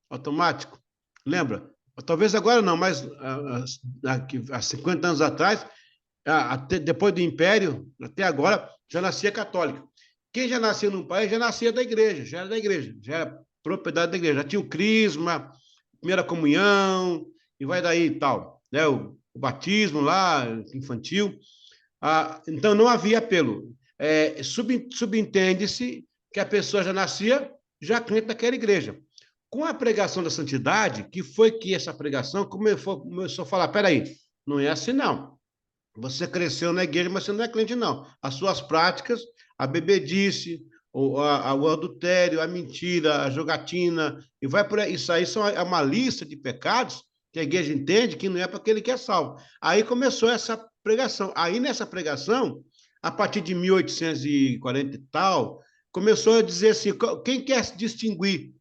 A: Automático? Lembra? Talvez agora não, mas há 50 anos atrás, depois do Império, até agora, já nascia católica. Quem já nascia num país já nascia da igreja, já era da igreja, já era propriedade da igreja, já tinha o crisma, primeira comunhão, e vai daí e tal, né? O batismo lá, infantil. Então, não havia apelo. Subentende-se que a pessoa já nascia já crente naquela igreja. Com a pregação da santidade, que foi que essa pregação começou a falar, peraí, não é assim não. Você cresceu na igreja, mas você não é crente não. As suas práticas, a bebedice, o adultério, a mentira, a jogatina, e vai por aí. Isso aí é uma lista de pecados que a igreja entende que não é para aquele que é salvo. Aí começou essa pregação. Aí nessa pregação, a partir de 1840 e tal, começou a dizer assim, quem quer se distinguir,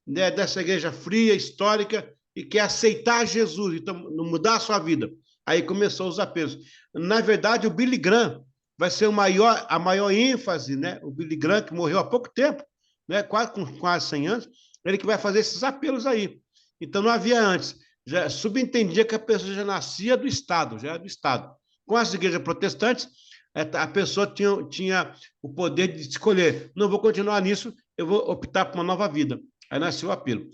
A: né, dessa igreja fria, histórica, e quer aceitar Jesus, então mudar a sua vida. Aí começou os apelos. Na verdade, o Billy Graham vai ser a maior ênfase, né? O Billy Graham, que morreu há pouco tempo, né? Com quase 100 anos, ele que vai fazer esses apelos aí. Então, não havia antes. Já subentendia que a pessoa já nascia do Estado, já era do Estado. Com as igrejas protestantes, a pessoa tinha o poder de escolher. Não vou continuar nisso, eu vou optar por uma nova vida. Aí nasceu o apelo.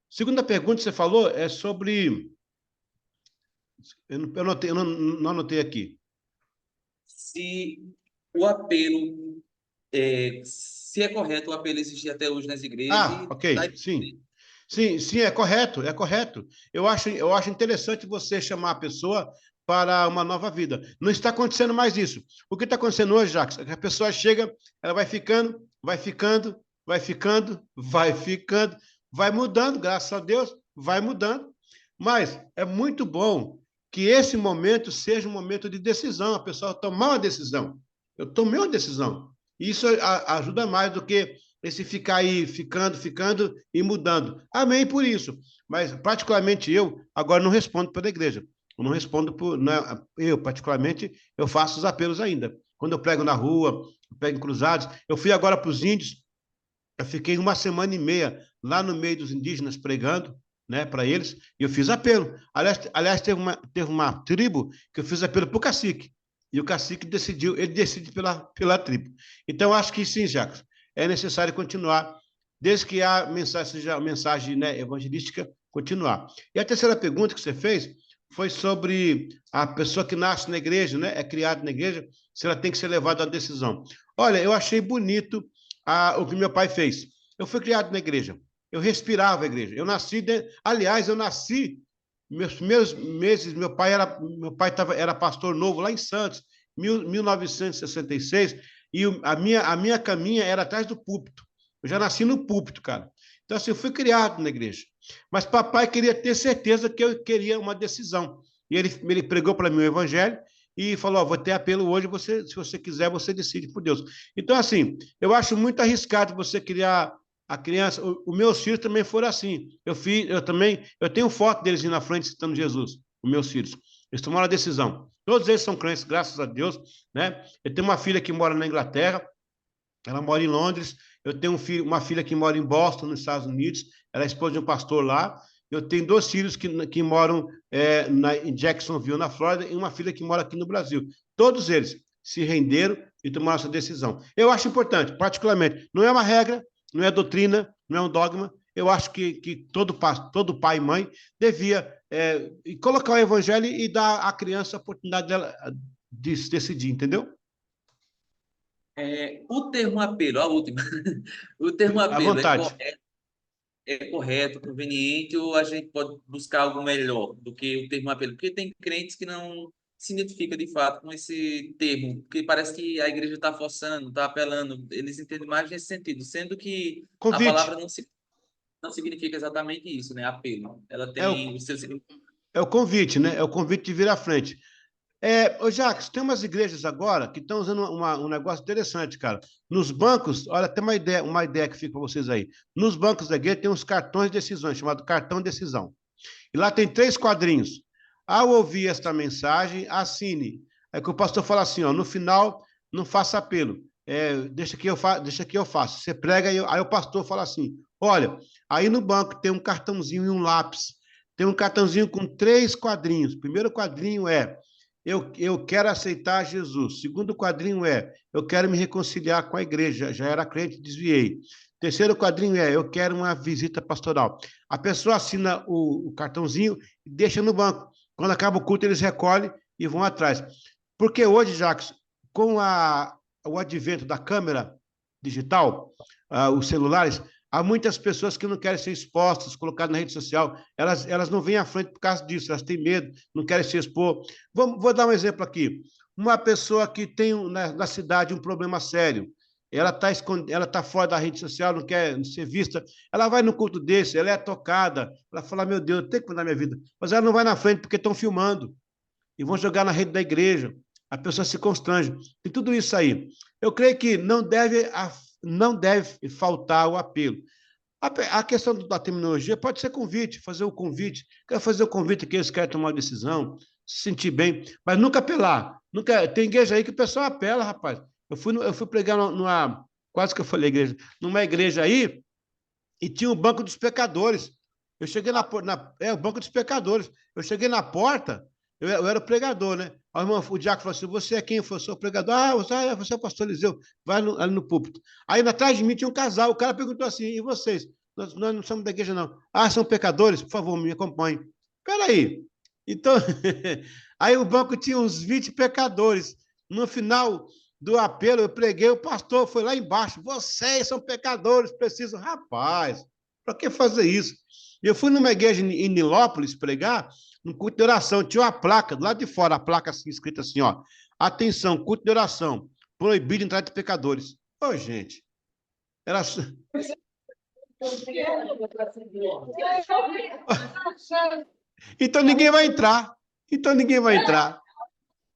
A: Segunda pergunta que você falou é sobre. Eu não anotei aqui.
F: Se o apelo, se é correto o apelo existir até hoje nas igrejas
A: Ok, sim. Sim, sim, é correto, é correto. Eu acho interessante você chamar a pessoa para uma nova vida. Não está acontecendo mais isso. O que está acontecendo hoje, Jacques, é que a pessoa chega, ela vai ficando, vai ficando, vai ficando, vai ficando, vai mudando, graças a Deus, vai mudando. Mas é muito bom que esse momento seja um momento de decisão, a pessoa tomar uma decisão. Eu tomei uma decisão. Isso ajuda mais do que esse ficar aí, ficando e mudando. Amém por isso. Mas, particularmente, eu agora não respondo pela igreja. Eu não respondo por. Não, eu, particularmente, eu faço os apelos ainda. Quando eu prego na rua, eu prego em cruzados. Eu fui agora para os índios, eu fiquei uma semana e meia lá no meio dos indígenas pregando, né, para eles, e eu fiz apelo. Aliás, teve uma tribo que eu fiz apelo para o cacique, e o cacique decidiu, ele decide pela tribo. Então, acho que sim, Jacques, é necessário continuar, desde que a mensagem seja a mensagem, né, evangelística, continuar. E a terceira pergunta que você fez foi sobre a pessoa que nasce na igreja, né, é criada na igreja, se ela tem que ser levada à decisão. Olha, eu achei bonito o que meu pai fez. Eu fui criado na igreja. Eu respirava a igreja. Aliás, eu nasci, meus primeiros meses, era pastor novo lá em Santos, 1966, e a minha caminha era atrás do púlpito. Eu já nasci no púlpito, cara. Então, assim, eu fui criado na igreja. Mas papai queria ter certeza que eu queria uma decisão. E ele pregou para mim o evangelho e falou: vou ter apelo hoje, se você quiser, você decide por Deus. Então, assim, eu acho muito arriscado você criar a criança. Os meus filhos também foram assim. Eu tenho foto deles indo na frente citando Jesus, os meus filhos. Eles tomaram a decisão. Todos eles são crentes, graças a Deus, né? Eu tenho uma filha que mora na Inglaterra, ela mora em Londres. Eu tenho uma filha que mora em Boston, nos Estados Unidos. Ela é esposa de um pastor lá. Eu tenho 2 filhos que moram em Jacksonville, na Flórida, e uma filha que mora aqui no Brasil. Todos eles se renderam e tomaram essa decisão. Eu acho importante, particularmente. Não é uma regra, não é doutrina, não é um dogma. Eu acho que todo pai e mãe devia colocar o evangelho e dar à criança a oportunidade dela de decidir, entendeu?
F: O termo apelo, a última, o termo
A: À
F: apelo
A: vontade.
F: é correto, conveniente, ou a gente pode buscar algo melhor do que o termo apelo? Porque tem crentes que não se identificam de fato com esse termo, porque parece que a igreja está forçando, está apelando, eles entendem mais nesse sentido, sendo que a
A: Convite.
F: palavra não significa exatamente isso, né? Apelo. Ela
A: É o,
F: tem o seu significado.
A: é o convite, né? É o convite de vir à frente. Ô Jacques, tem umas igrejas agora que estão usando um negócio interessante, cara. Nos bancos, olha, tem uma ideia que fica para vocês aí. Nos bancos da igreja tem uns cartões de decisões, chamado cartão decisão. E lá tem 3 quadrinhos. Ao ouvir esta mensagem, assine. É que o pastor fala assim, ó, no final, não faça apelo. Deixa que eu faço. Você prega, aí o pastor fala assim, olha, aí no banco tem um cartãozinho e um lápis. Tem um cartãozinho com 3 quadrinhos. O primeiro quadrinho é eu quero aceitar Jesus. Segundo quadrinho é eu quero me reconciliar com a igreja. Já era crente, desviei. Terceiro quadrinho é eu quero uma visita pastoral. A pessoa assina o cartãozinho e deixa no banco. Quando acaba o culto, eles recolhem e vão atrás. Porque hoje, Jacques, com o advento da câmera digital, os celulares, há muitas pessoas que não querem ser expostas, colocadas na rede social. Elas não vêm à frente por causa disso, elas têm medo, não querem se expor. Vou dar um exemplo aqui. Uma pessoa que tem na cidade um problema sério, ela tá fora da rede social, não quer ser vista, ela vai no culto desse, ela é tocada, ela fala, meu Deus, eu tenho que mudar minha vida. Mas ela não vai na frente porque estão filmando e vão jogar na rede da igreja. A pessoa se constrange. Tem tudo isso aí. Eu creio que não deve faltar o apelo. A questão da terminologia pode ser convite, fazer o convite. Quer fazer o convite que eles querem tomar uma decisão, se sentir bem, mas nunca apelar. Nunca, tem igreja aí que o pessoal apela, rapaz. Eu fui pregar numa. Quase que eu falei igreja. Numa igreja aí, e tinha o banco dos pecadores. Eu cheguei o banco dos pecadores. Eu cheguei na porta, eu era o pregador, né? Aí o diácono falou assim: você é quem? Eu sou o pregador. Você é o pastor Eliseu, vai ali no púlpito. Aí atrás de mim tinha um casal. O cara perguntou assim: e vocês? Nós não somos da igreja, não. Ah, são pecadores? Por favor, me acompanhem. Peraí. Então, aí o banco tinha uns 20 pecadores. No final do apelo, eu preguei, o pastor foi lá embaixo. Vocês são pecadores, precisam. Rapaz, para que fazer isso? Eu fui numa igreja em Nilópolis pregar, no culto de oração, tinha uma placa do lado de fora, a placa assim, escrita assim, ó. Atenção, culto de oração, proibido entrar de pecadores. Ô, gente, era. Então ninguém vai entrar. Então ninguém vai entrar.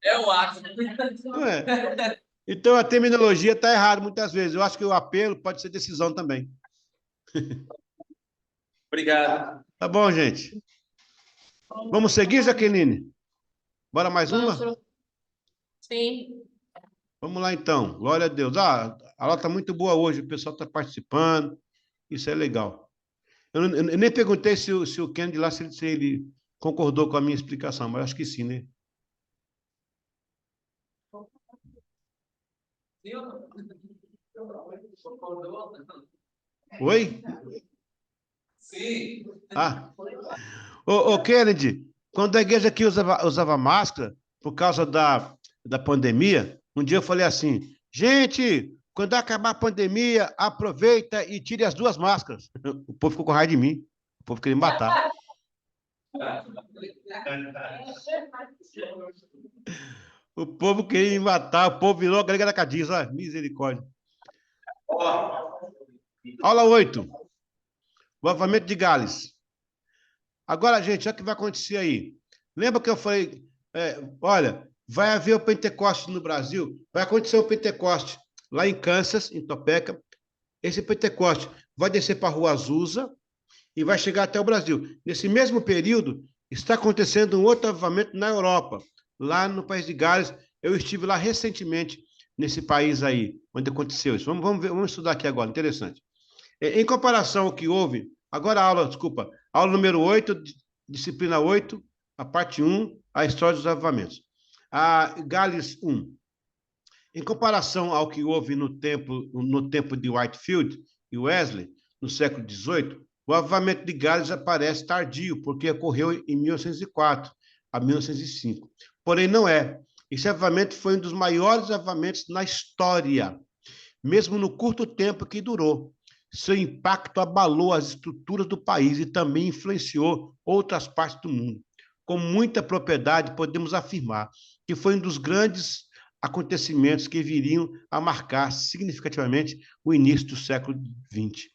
F: É o ato.
A: Não é? Então a terminologia está errada muitas vezes. Eu acho que o apelo pode ser decisão também.
F: Obrigado.
A: Tá bom, gente. Vamos seguir, Jaqueline? Bora mais uma?
B: Sim.
A: Vamos lá, então. Glória a Deus. A aula está muito boa hoje. O pessoal está participando. Isso é legal. Eu nem perguntei se o Kennedy lá, se ele concordou com a minha explicação, mas acho que sim, né? Oi?
F: Sim.
A: Ô, Kennedy, quando a igreja aqui usava máscara, por causa da pandemia, um dia eu falei assim, gente, quando acabar a pandemia, aproveita e tire as 2 máscaras. O povo ficou com raiva de mim. O povo queria me matar. O povo queria me matar. O povo virou a grega da Cadiz. Olha, misericórdia. Aula 8. O avamento de Gales. Agora, gente, olha o que vai acontecer aí. Lembra que eu falei, olha, vai haver o Pentecoste no Brasil? Vai acontecer o Pentecoste lá em Kansas, em Topeka. Esse Pentecoste vai descer para a Rua Azusa e vai chegar até o Brasil. Nesse mesmo período, está acontecendo um outro avivamento na Europa, lá no país de Gales. Eu estive lá recentemente, nesse país aí, onde aconteceu isso. Vamos estudar aqui agora, interessante. Em comparação ao que houve, agora aula número 8, disciplina 8, a parte 1, a história dos avivamentos. A Gales 1. Em comparação ao que houve no tempo de Whitefield e Wesley, no século XVIII, o avivamento de Gales aparece tardio, porque ocorreu em 1904 a 1905. Porém, não é. Esse avivamento foi um dos maiores avivamentos na história mesmo no curto tempo que durou. Seu impacto abalou as estruturas do país e também influenciou outras partes do mundo. Com muita propriedade, podemos afirmar que foi um dos grandes acontecimentos que viriam a marcar significativamente o início do século XX.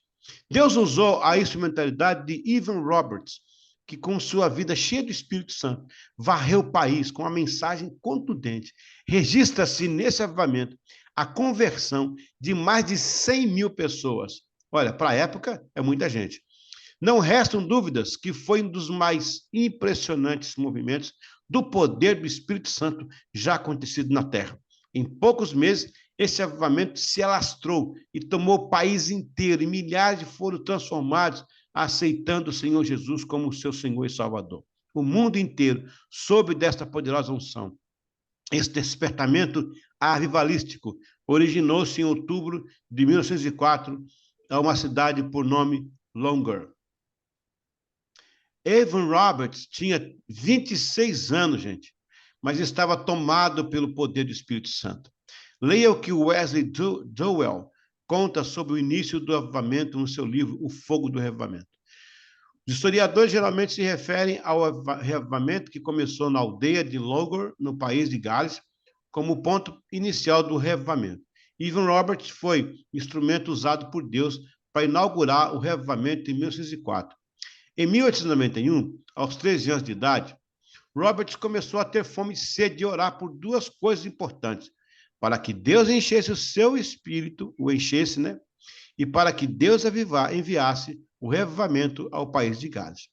A: Deus usou a instrumentalidade de Evan Roberts, que com sua vida cheia do Espírito Santo, varreu o país com uma mensagem contundente. Registra-se nesse avivamento a conversão de mais de 100 mil pessoas. Olha, para a época é muita gente. Não restam dúvidas que foi um dos mais impressionantes movimentos do poder do Espírito Santo já acontecido na Terra. Em poucos meses, esse avivamento se alastrou e tomou o país inteiro, e milhares foram transformados, aceitando o Senhor Jesus como seu Senhor e Salvador. O mundo inteiro soube desta poderosa unção. Esse despertamento avivalístico originou-se em outubro de 1904, a uma cidade por nome Longer. Evan Roberts tinha 26 anos, gente, mas estava tomado pelo poder do Espírito Santo. Leia o que Wesley Dowell conta sobre o início do avivamento no seu livro O Fogo do Reavivamento. Os historiadores geralmente se referem ao reavivamento que começou na aldeia de Longer, no país de Gales, como ponto inicial do reavivamento. Evan Roberts foi instrumento usado por Deus para inaugurar o reavivamento em 1904. Em 1891, aos 13 anos de idade, Roberts começou a ter fome e sede de orar por duas coisas importantes: para que Deus enchesse o seu espírito, o enchesse, né? E para que Deus enviasse o reavivamento ao país de Gales.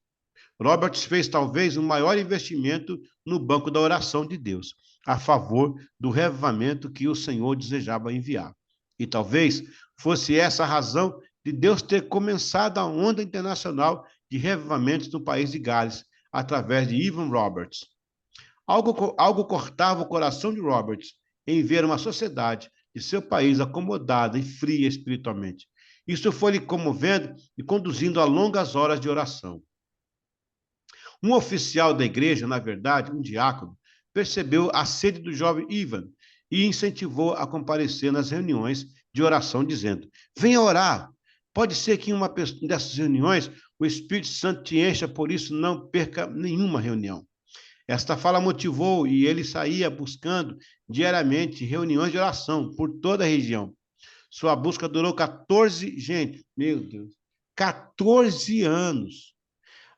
A: Roberts fez talvez o maior investimento no banco da oração de Deus, a favor do reavivamento que o Senhor desejava enviar. E talvez fosse essa a razão de Deus ter começado a onda internacional de reavivamentos no país de Gales, através de Evan Roberts. Algo cortava o coração de Roberts em ver uma sociedade de seu país acomodada e fria espiritualmente. Isso foi lhe comovendo e conduzindo a longas horas de oração. Um oficial da igreja, na verdade, um diácono, percebeu a sede do jovem Evan e incentivou a comparecer nas reuniões de oração, dizendo: venha orar. Pode ser que em uma dessas reuniões o Espírito Santo te encha, por isso não perca nenhuma reunião. Esta fala motivou e ele saía buscando diariamente reuniões de oração por toda a região. Sua busca durou 14, gente, meu Deus, 14 anos.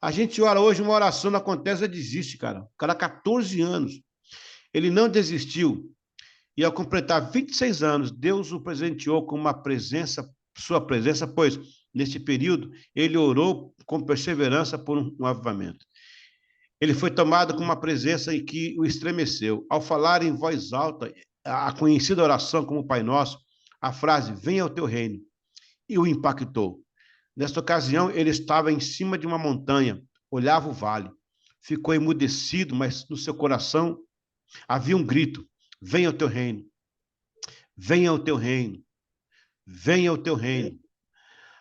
A: A gente ora hoje, uma oração não acontece, desiste, cara. O cara, 14 anos. Ele não desistiu. E ao completar 26 anos, Deus o presenteou com sua presença, pois, neste período, ele orou com perseverança por um avivamento. Ele foi tomado com uma presença em que o estremeceu. Ao falar em voz alta a conhecida oração como Pai Nosso, a frase, venha ao teu reino, e o impactou. Nesta ocasião, ele estava em cima de uma montanha, olhava o vale, ficou emudecido, mas no seu coração havia um grito: venha ao teu reino, venha ao teu reino, venha ao teu reino.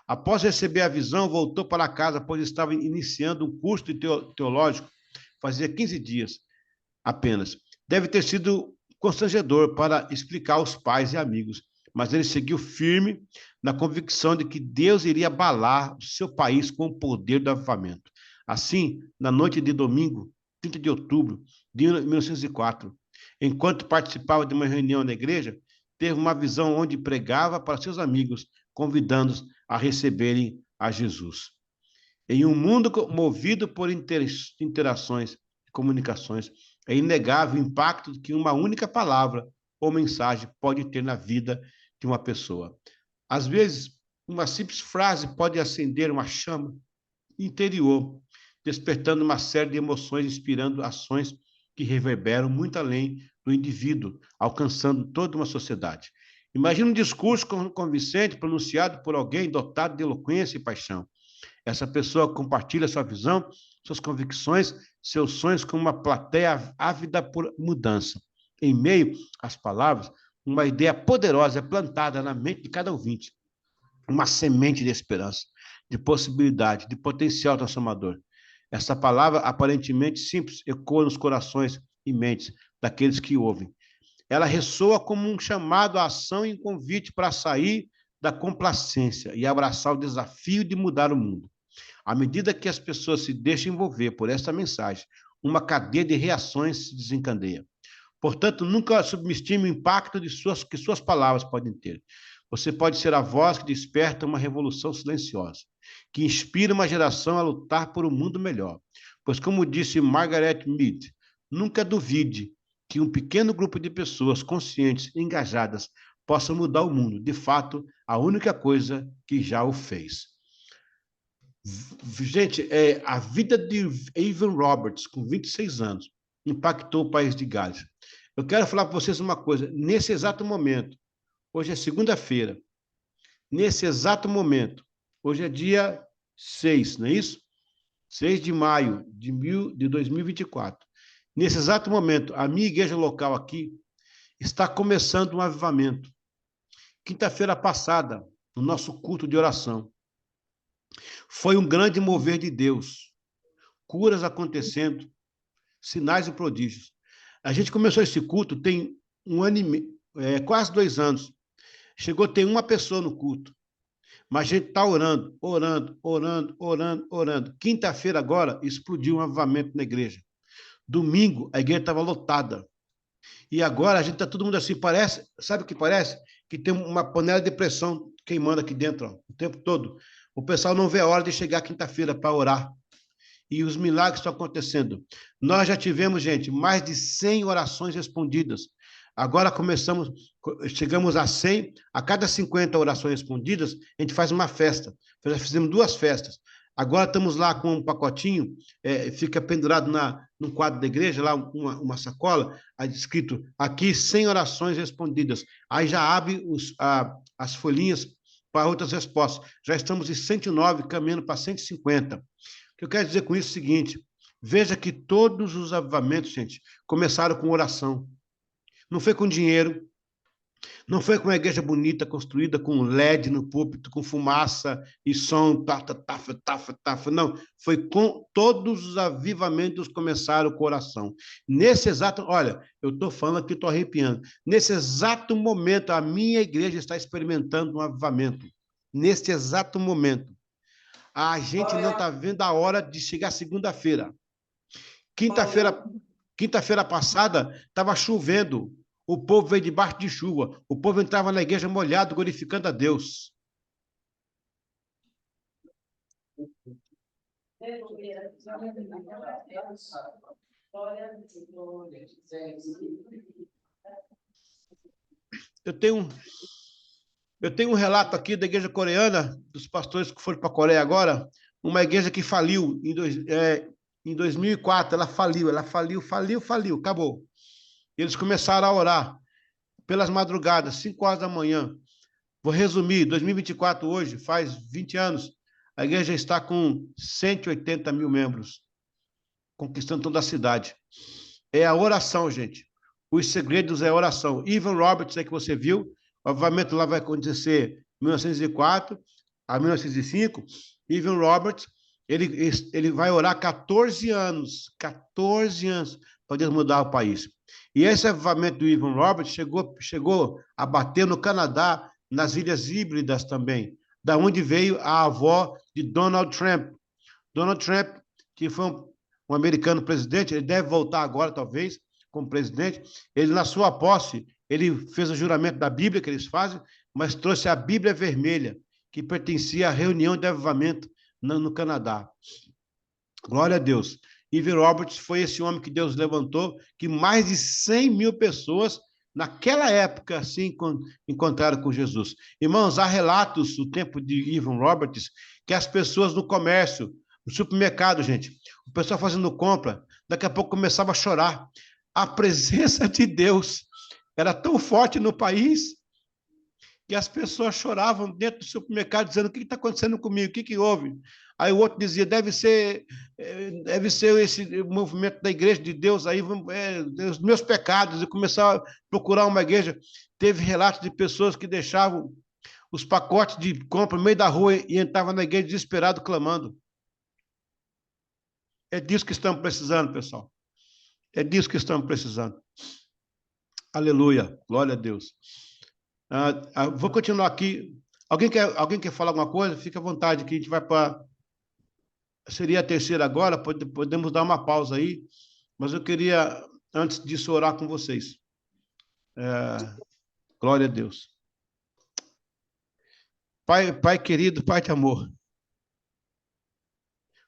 A: Após receber a visão, voltou para casa, pois estava iniciando um curso teológico, fazia 15 dias apenas. Deve ter sido constrangedor para explicar aos pais e amigos, mas ele seguiu firme na convicção de que Deus iria abalar o seu país com o poder do avivamento. Assim, na noite de domingo, 30 de outubro de 1904, enquanto participava de uma reunião na igreja, teve uma visão onde pregava para seus amigos, convidando-os a receberem a Jesus. Em um mundo movido por interações e comunicações, é inegável o impacto que uma única palavra ou mensagem pode ter na vida de uma pessoa. Às vezes, uma simples frase pode acender uma chama interior, despertando uma série de emoções, inspirando ações que reverberam muito além do indivíduo, alcançando toda uma sociedade. Imagina um discurso convincente pronunciado por alguém dotado de eloquência e paixão. Essa pessoa compartilha sua visão, suas convicções, seus sonhos com uma plateia ávida por mudança. Em meio às palavras, uma ideia poderosa é plantada na mente de cada ouvinte. Uma semente de esperança, de possibilidade, de potencial transformador. Essa palavra, aparentemente simples, ecoa nos corações e mentes daqueles que ouvem. ela ressoa como um chamado à ação e um convite para sair da complacência e abraçar o desafio de mudar o mundo. À medida que as pessoas se deixam envolver por esta mensagem, uma cadeia de reações se desencadeia. Portanto, nunca subestime o impacto que suas palavras podem ter. Você pode ser a voz que desperta uma revolução silenciosa, que inspira uma geração a lutar por um mundo melhor. Pois, como disse Margaret Mead, nunca duvide que um pequeno grupo de pessoas conscientes e engajadas possa mudar o mundo. De fato, a única coisa que já o fez. Gente, a vida de Evan Roberts, com 26 anos, impactou o país de Gales. Eu quero falar para vocês uma coisa. Nesse exato momento, hoje é segunda-feira, nesse exato momento, hoje é dia 6, não é isso? 6 de maio de 2024. Nesse exato momento, a minha igreja local aqui está começando um avivamento. Quinta-feira passada, no nosso culto de oração, foi um grande mover de Deus. Curas acontecendo, sinais e prodígios. A gente começou esse culto tem um ano e meio, quase 2 anos. Chegou a ter uma pessoa no culto. Mas a gente está orando, orando, orando, orando, orando. Quinta-feira agora, explodiu um avivamento na igreja. Domingo, a igreja estava lotada. E agora a gente está todo mundo assim, parece, sabe o que parece? Que tem uma panela de pressão queimando aqui dentro, ó, o tempo todo. O pessoal não vê a hora de chegar quinta-feira para orar. E os milagres estão acontecendo. Nós já tivemos, gente, mais de 100 orações respondidas. Agora chegamos a 100, a cada 50 orações respondidas, a gente faz uma festa. Já fizemos 2 festas. Agora estamos lá com um pacotinho, fica pendurado no quadro da igreja, lá uma sacola, escrito aqui 100 orações respondidas. Aí já abre as folhinhas para outras respostas. Já estamos em 109, caminhando para 150. O que eu quero dizer com isso é o seguinte, veja que todos os avivamentos, gente, começaram com oração. Não foi com dinheiro, não foi com uma igreja bonita, construída com LED no púlpito, com fumaça e som, tafa, não. Foi com todos os avivamentos começaram com oração. Nesse exato, olha, eu estou falando aqui, estou arrepiando. Nesse exato momento, a minha igreja está experimentando um avivamento. Nesse exato momento. A gente não está vendo a hora de chegar segunda-feira. Quinta-feira passada, estava chovendo. O povo veio debaixo de chuva. O povo entrava na igreja molhado, glorificando a Deus. Eu tenho um relato aqui da igreja coreana, dos pastores que foram para a Coreia agora, uma igreja que faliu em 2004, ela faliu, acabou. Eles começaram a orar pelas madrugadas, 5 horas da manhã. Vou resumir, 2024 hoje, faz 20 anos, a igreja está com 180 mil membros, conquistando toda a cidade. É a oração, gente. Os segredos é a oração. Evan Roberts, que você viu, o avivamento lá vai acontecer em 1904 a 1905. Evan Roberts, ele vai orar 14 anos para Deus mudar o país. E esse avivamento do Evan Roberts chegou a bater no Canadá, nas Ilhas Híbridas também, da onde veio a avó de Donald Trump. Donald Trump, que foi um americano presidente, ele deve voltar agora, talvez, como presidente. Ele, na sua posse, ele fez o juramento da Bíblia, que eles fazem, mas trouxe a Bíblia vermelha, que pertencia à reunião de avivamento no Canadá. Glória a Deus. Evan Roberts foi esse homem que Deus levantou, que mais de 100 mil pessoas, naquela época, se encontraram com Jesus. Irmãos, há relatos do tempo de Evan Roberts, que as pessoas no comércio, no supermercado, gente, o pessoal fazendo compra, daqui a pouco começava a chorar. A presença de Deus era tão forte no país que as pessoas choravam dentro do supermercado, dizendo: o que está acontecendo comigo? O que houve? Aí o outro dizia: deve ser esse movimento da igreja de Deus aí, os meus pecados. E começar a procurar uma igreja. Teve relatos de pessoas que deixavam os pacotes de compra no meio da rua e entravam na igreja desesperado, clamando. É disso que estamos precisando, pessoal. É disso que estamos precisando. Aleluia. Glória a Deus. Vou continuar aqui. Alguém quer falar alguma coisa? Fique à vontade, que a gente vai para... Seria a terceira agora, podemos dar uma pausa aí, mas eu queria, antes disso, orar com vocês. Glória a Deus. Pai querido, Pai de amor,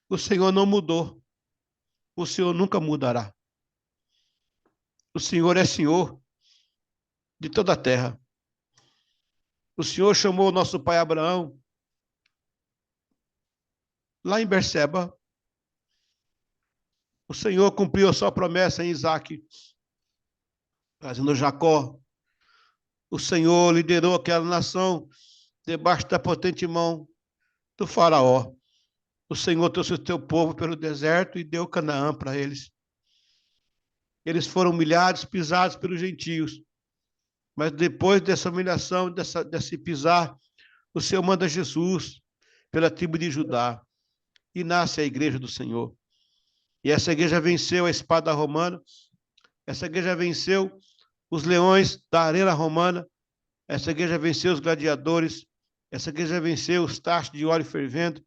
A: o Senhor não mudou, o Senhor nunca mudará. O Senhor é Senhor de toda a terra. O Senhor chamou o nosso pai Abraão lá em Berseba. O Senhor cumpriu a sua promessa em Isaque, trazendo Jacó. O Senhor liderou aquela nação debaixo da potente mão do faraó. O Senhor trouxe o teu povo pelo deserto e deu Canaã para eles. Eles foram humilhados, pisados pelos gentios. Mas depois dessa humilhação, desse pisar, o Senhor manda Jesus pela tribo de Judá. E nasce a igreja do Senhor. E essa igreja venceu a espada romana. Essa igreja venceu os leões da arena romana. Essa igreja venceu os gladiadores. Essa igreja venceu os tachos de óleo fervendo.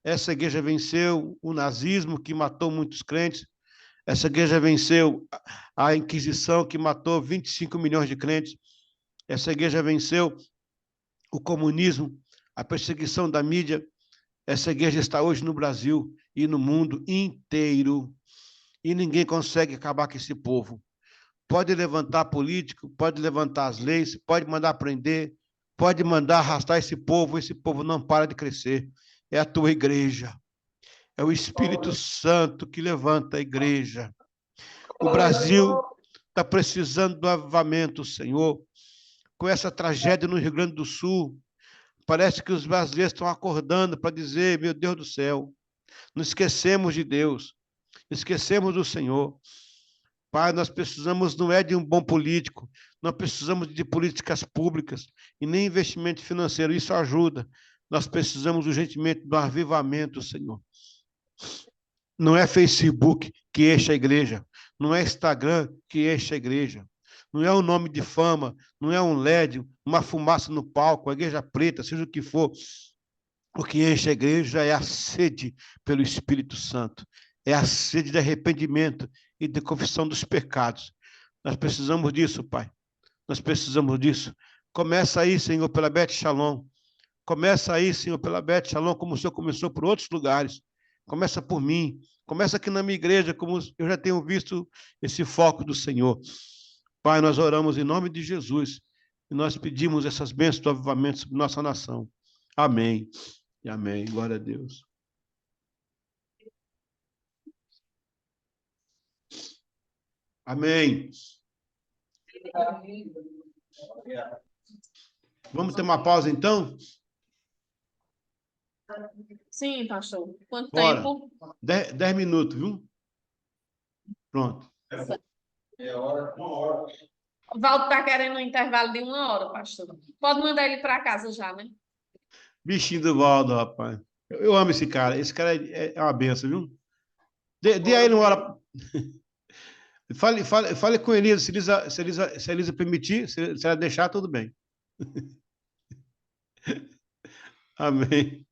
A: Essa igreja venceu o nazismo, que matou muitos crentes. Essa igreja venceu a Inquisição, que matou 25 milhões de crentes. Essa igreja venceu o comunismo, a perseguição da mídia. Essa igreja está hoje no Brasil e no mundo inteiro. E ninguém consegue acabar com esse povo. Pode levantar político, pode levantar as leis, pode mandar prender, pode mandar arrastar esse povo não para de crescer. É a tua igreja. É o Espírito Santo que levanta a igreja. O Brasil está precisando do avivamento, Senhor. Com essa tragédia no Rio Grande do Sul, parece que os brasileiros estão acordando para dizer, meu Deus do céu, não esquecemos de Deus, esquecemos do Senhor. Pai, nós precisamos não é de um bom político, nós precisamos de políticas públicas e nem investimento financeiro, isso ajuda. Nós precisamos urgentemente do avivamento, Senhor. Não é Facebook que enche a igreja, não é Instagram que enche a igreja, não é um nome de fama, não é um LED, uma fumaça no palco, a igreja preta, seja o que for. O que enche a igreja é a sede pelo Espírito Santo, é a sede de arrependimento e de confissão dos pecados. Nós precisamos disso, Pai. Nós precisamos disso. Começa aí, Senhor, pela Beth Shalom. Começa aí, Senhor, pela Beth Shalom, como o Senhor começou por outros lugares. Começa por mim. Começa aqui na minha igreja, como eu já tenho visto esse foco do Senhor. Pai, nós oramos em nome de Jesus e nós pedimos essas bênçãos do avivamento sobre nossa nação. Amém e amém. Glória a Deus. Amém. Vamos ter uma pausa, então?
B: Sim, pastor. Quanto
A: Bora.
B: tempo?
A: 10 minutos, viu? Pronto.
C: É hora, 1 hora.
B: O Valdo está querendo um intervalo de 1 hora, pastor. Pode mandar ele para casa já, né?
A: Bichinho do Valdo, rapaz. Eu amo esse cara. Esse cara é uma benção, viu? Dê aí 1 hora. Fale com Elisa. Se a Elisa permitir, se ela deixar, tudo bem. Amém.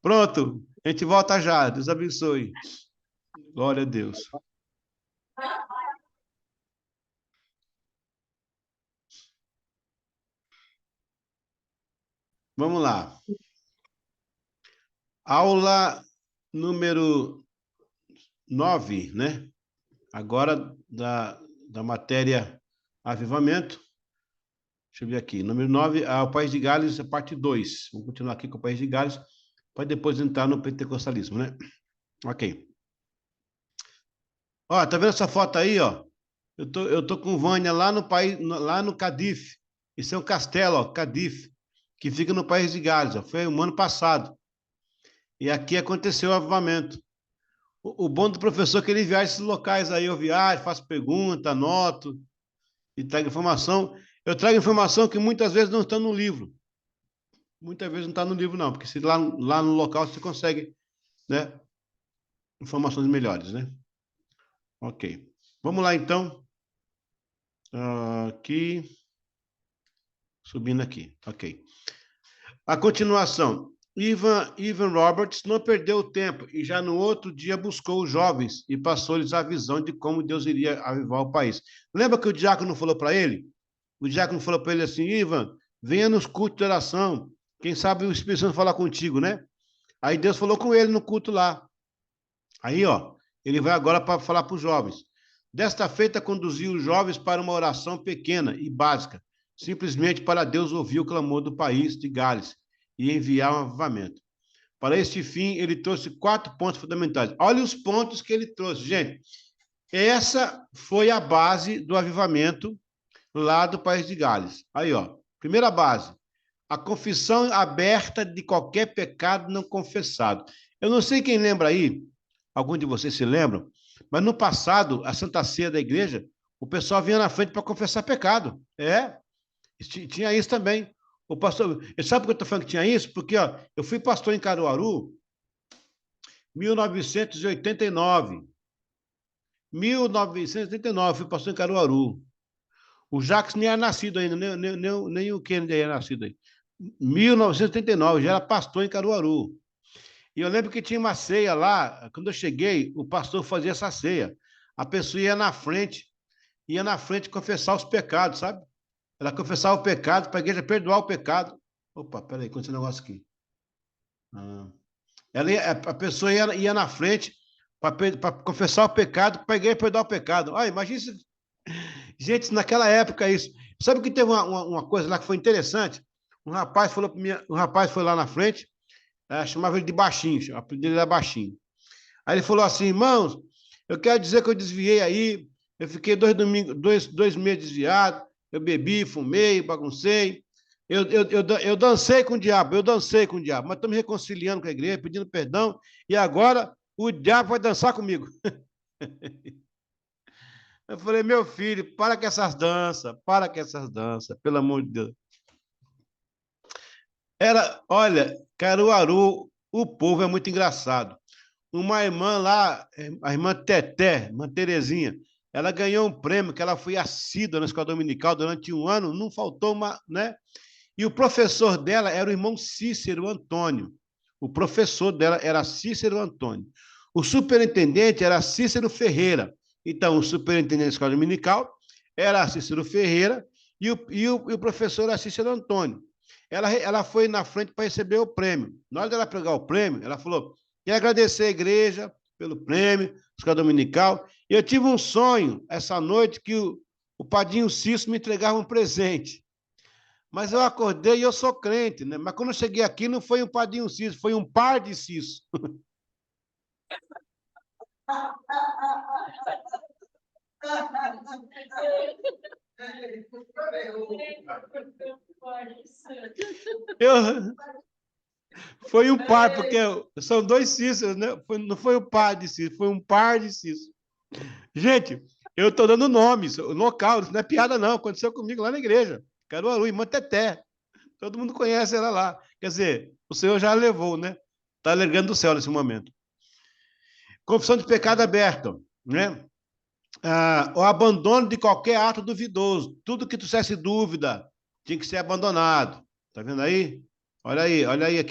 A: Pronto. A gente volta já. Deus abençoe. Glória a Deus. Vamos lá. Aula número 9, né? Agora da matéria avivamento. Deixa eu ver aqui. Número 9, o País de Gales, parte 2. Vamos continuar aqui com o País de Gales, para depois entrar no pentecostalismo, né? Ok. Ó, tá vendo essa foto aí, ó? Eu tô com Vânia lá no país, lá no Cadiz. Isso é um castelo, ó, Cadiz, que fica no País de Gales, ó. Foi um ano passado. E aqui aconteceu o avivamento. O bom do professor é que ele viaja esses locais aí, eu viajo, faço pergunta, anoto e trago informação. Eu trago informação que muitas vezes não está no livro. Muitas vezes não está no livro, não, porque se lá no local você consegue, né, informações melhores, né? Ok. Vamos lá, então. Aqui. Subindo aqui. Ok. A continuação. Ivan Roberts não perdeu tempo e já no outro dia buscou os jovens e passou-lhes a visão de como Deus iria avivar o país. Lembra que o diácono falou para ele? O diácono falou para ele assim: Ivan, venha nos cultos de oração. Quem sabe o Espírito Santo falar contigo, né? Aí Deus falou com ele no culto lá. Aí, ó, ele vai agora para falar para os jovens. Desta feita, conduziu os jovens para uma oração pequena e básica, simplesmente para Deus ouvir o clamor do país de Gales e enviar um avivamento. Para este fim, ele trouxe 4 pontos fundamentais. Olha os pontos que ele trouxe, gente. Essa foi a base do avivamento lá do país de Gales. Aí, ó, primeira base, a confissão aberta de qualquer pecado não confessado. Eu não sei quem lembra aí, algum de vocês se lembram, mas no passado, a Santa Ceia da igreja, o pessoal vinha na frente para confessar pecado. Tinha isso também. O pastor, sabe por que eu estou falando que tinha isso? Porque ó, eu fui pastor em Caruaru em 1989. 1989, fui pastor em Caruaru. O Jacques nem era nascido ainda, nem o Kennedy era nascido aí. 1989, já era pastor em Caruaru. E eu lembro que tinha uma ceia lá, quando eu cheguei, o pastor fazia essa ceia. A pessoa ia na frente confessar os pecados, sabe? Ela confessava o pecado para a igreja perdoar o pecado. Opa, peraí, aconteceu um negócio aqui. A pessoa ia na frente para confessar o pecado, para a igreja perdoar o pecado. Ah, imagina isso. Gente, naquela época isso. Sabe que teve uma coisa lá que foi interessante? Um rapaz foi lá na frente, chamava ele de Baixinho, o apelido dele era Baixinho. Aí ele falou assim: irmãos, eu quero dizer que eu desviei aí, eu fiquei 2 meses desviado, eu bebi, fumei, baguncei, eu dancei com o diabo, mas estou me reconciliando com a igreja, pedindo perdão, e agora o diabo vai dançar comigo. Eu falei: meu filho, para com essas danças, pelo amor de Deus. Olha, Caruaru, o povo é muito engraçado. Uma irmã lá, a irmã Teté, irmã Terezinha, ela ganhou um prêmio que ela foi assídua na escola dominical durante 1 ano, não faltou uma, né? E o professor dela era o irmão Cícero Antônio. O professor dela era Cícero Antônio. O superintendente era Cícero Ferreira. Então, o superintendente da escola dominical era Cícero Ferreira e o professor era Cícero Antônio. Ela foi na frente para receber o prêmio. Na hora dela pegar o prêmio, ela falou: quero agradecer a igreja pelo prêmio, escola dominical. E eu tive um sonho essa noite que o Padrinho Cício me entregava um presente. Mas eu acordei e eu sou crente, né? Mas quando eu cheguei aqui, não foi um Padrinho Cício, foi um par de Cício. Foi um par, porque são 2 Cíceros, né? Não foi o par de Cício, foi um par de Cício. Gente, eu estou dando nomes, local, isso não é piada, não. Aconteceu comigo lá na igreja. Caruaru, irmã Teté. Todo mundo conhece ela lá. Quer dizer, o Senhor já a levou, né? Está alegando do céu nesse momento. Confissão de pecado aberto, né? O abandono de qualquer ato duvidoso. Tudo que trouxesse dúvida tinha que ser abandonado. Tá vendo aí? Olha aí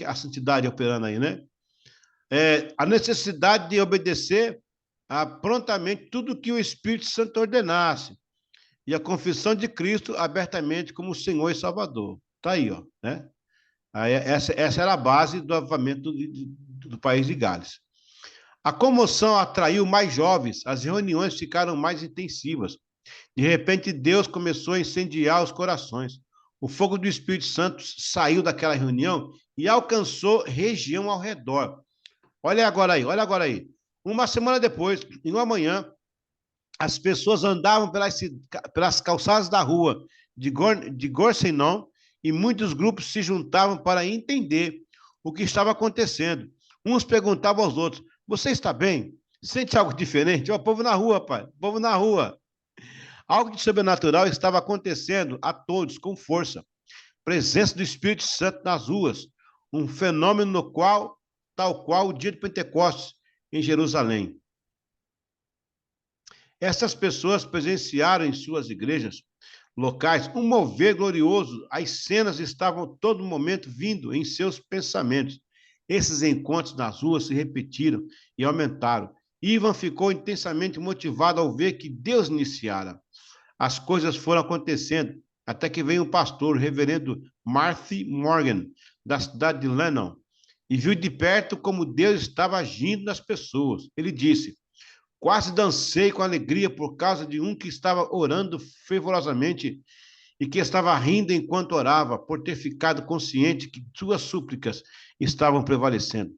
A: a santidade operando aí, né? A necessidade de obedecer prontamente tudo que o Espírito Santo ordenasse. E a confissão de Cristo abertamente como Senhor e Salvador. Tá aí, ó, né? Essa era a base do avivamento do país de Gales. A comoção atraiu mais jovens, as reuniões ficaram mais intensivas. De repente, Deus começou a incendiar os corações. O fogo do Espírito Santo saiu daquela reunião e alcançou região ao redor. Olha agora aí. Uma semana depois, em uma manhã, as pessoas andavam pelas calçadas da rua de Gorsenon e muitos grupos se juntavam para entender o que estava acontecendo. Uns perguntavam aos outros: você está bem? Sente algo diferente? O povo na rua, pai. O povo na rua. Algo de sobrenatural estava acontecendo a todos, com força. Presença do Espírito Santo nas ruas. Um fenômeno tal qual o dia de Pentecostes em Jerusalém. Essas pessoas presenciaram em suas igrejas locais um mover glorioso. As cenas estavam todo momento vindo em seus pensamentos. Esses encontros nas ruas se repetiram e aumentaram. Ivan ficou intensamente motivado ao ver que Deus iniciara. As coisas foram acontecendo até que veio um pastor, o reverendo Marthy Morgan, da cidade de Lennon, e viu de perto como Deus estava agindo nas pessoas. Ele disse: quase dancei com alegria por causa de um que estava orando fervorosamente e que estava rindo enquanto orava, por ter ficado consciente que suas súplicas estavam prevalecendo.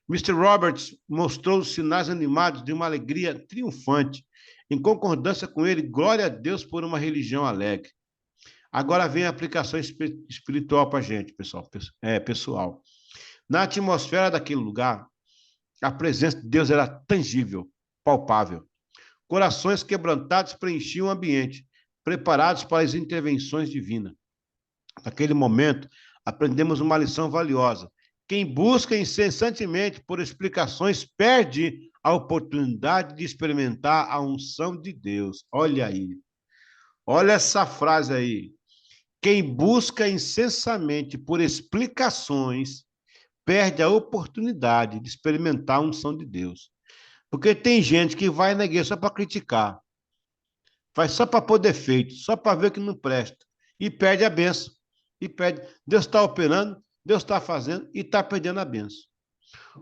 A: Mr. Roberts mostrou os sinais animados de uma alegria triunfante. Em concordância com ele, glória a Deus por uma religião alegre. Agora vem a aplicação espiritual para a gente, pessoal. Na atmosfera daquele lugar, a presença de Deus era tangível, palpável. Corações quebrantados preenchiam o ambiente, preparados para as intervenções divinas. Naquele momento, aprendemos uma lição valiosa. Quem busca incessantemente por explicações perde a oportunidade de experimentar a unção de Deus. Olha aí. Olha essa frase aí. Quem busca incessantemente por explicações perde a oportunidade de experimentar a unção de Deus. Porque tem gente que vai na igreja só para criticar. Faz só para pôr defeito, só para ver que não presta. E perde a benção. E perde. Deus está operando, Deus está fazendo e está perdendo a benção.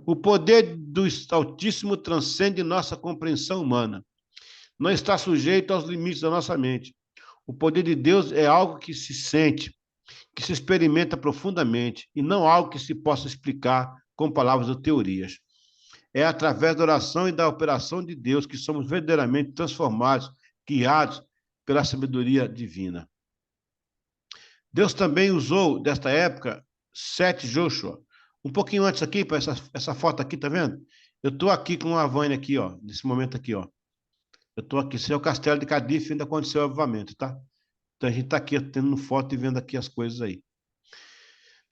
A: O poder do Altíssimo transcende nossa compreensão humana. Não está sujeito aos limites da nossa mente. O poder de Deus é algo que se sente, que se experimenta profundamente, e não algo que se possa explicar com palavras ou teorias. É através da oração e da operação de Deus que somos verdadeiramente transformados, guiados pela sabedoria divina. Deus também usou, desta época, 7 Joshua. Um pouquinho antes aqui, para essa foto aqui, tá vendo? Eu estou aqui com uma Vânia aqui, ó, nesse momento aqui, ó. Eu estou aqui, esse é o castelo de Cadiz, ainda aconteceu o avivamento, tá? Então a gente está aqui tendo foto e vendo aqui as coisas aí.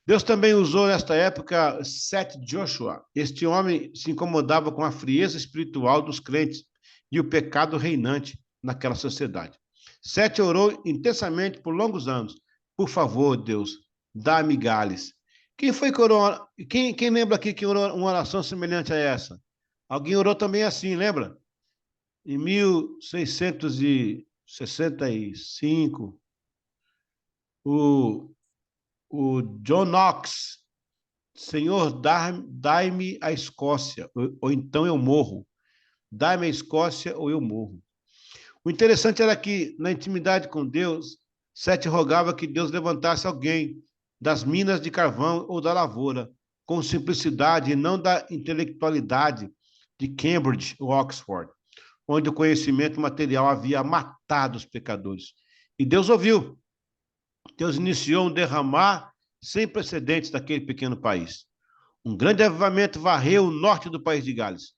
A: Deus também usou nesta época 7 Joshua. Este homem se incomodava com a frieza espiritual dos crentes e o pecado reinante naquela sociedade. 7 orou intensamente por longos anos. Por favor, Deus, dá-me Gales. Quem foi que orou? Quem lembra aqui que orou uma oração semelhante a essa? Alguém orou também assim, lembra? Em 1665, o John Knox, Senhor, dai-me a Escócia, ou então eu morro. Dai-me a Escócia ou eu morro. O interessante era que, na intimidade com Deus, Sete rogava que Deus levantasse alguém das minas de carvão ou da lavoura, com simplicidade e não da intelectualidade de Cambridge ou Oxford, onde o conhecimento material havia matado os pecadores. E Deus ouviu. Deus iniciou um derramar sem precedentes daquele pequeno país. Um grande avivamento varreu o norte do país de Gales.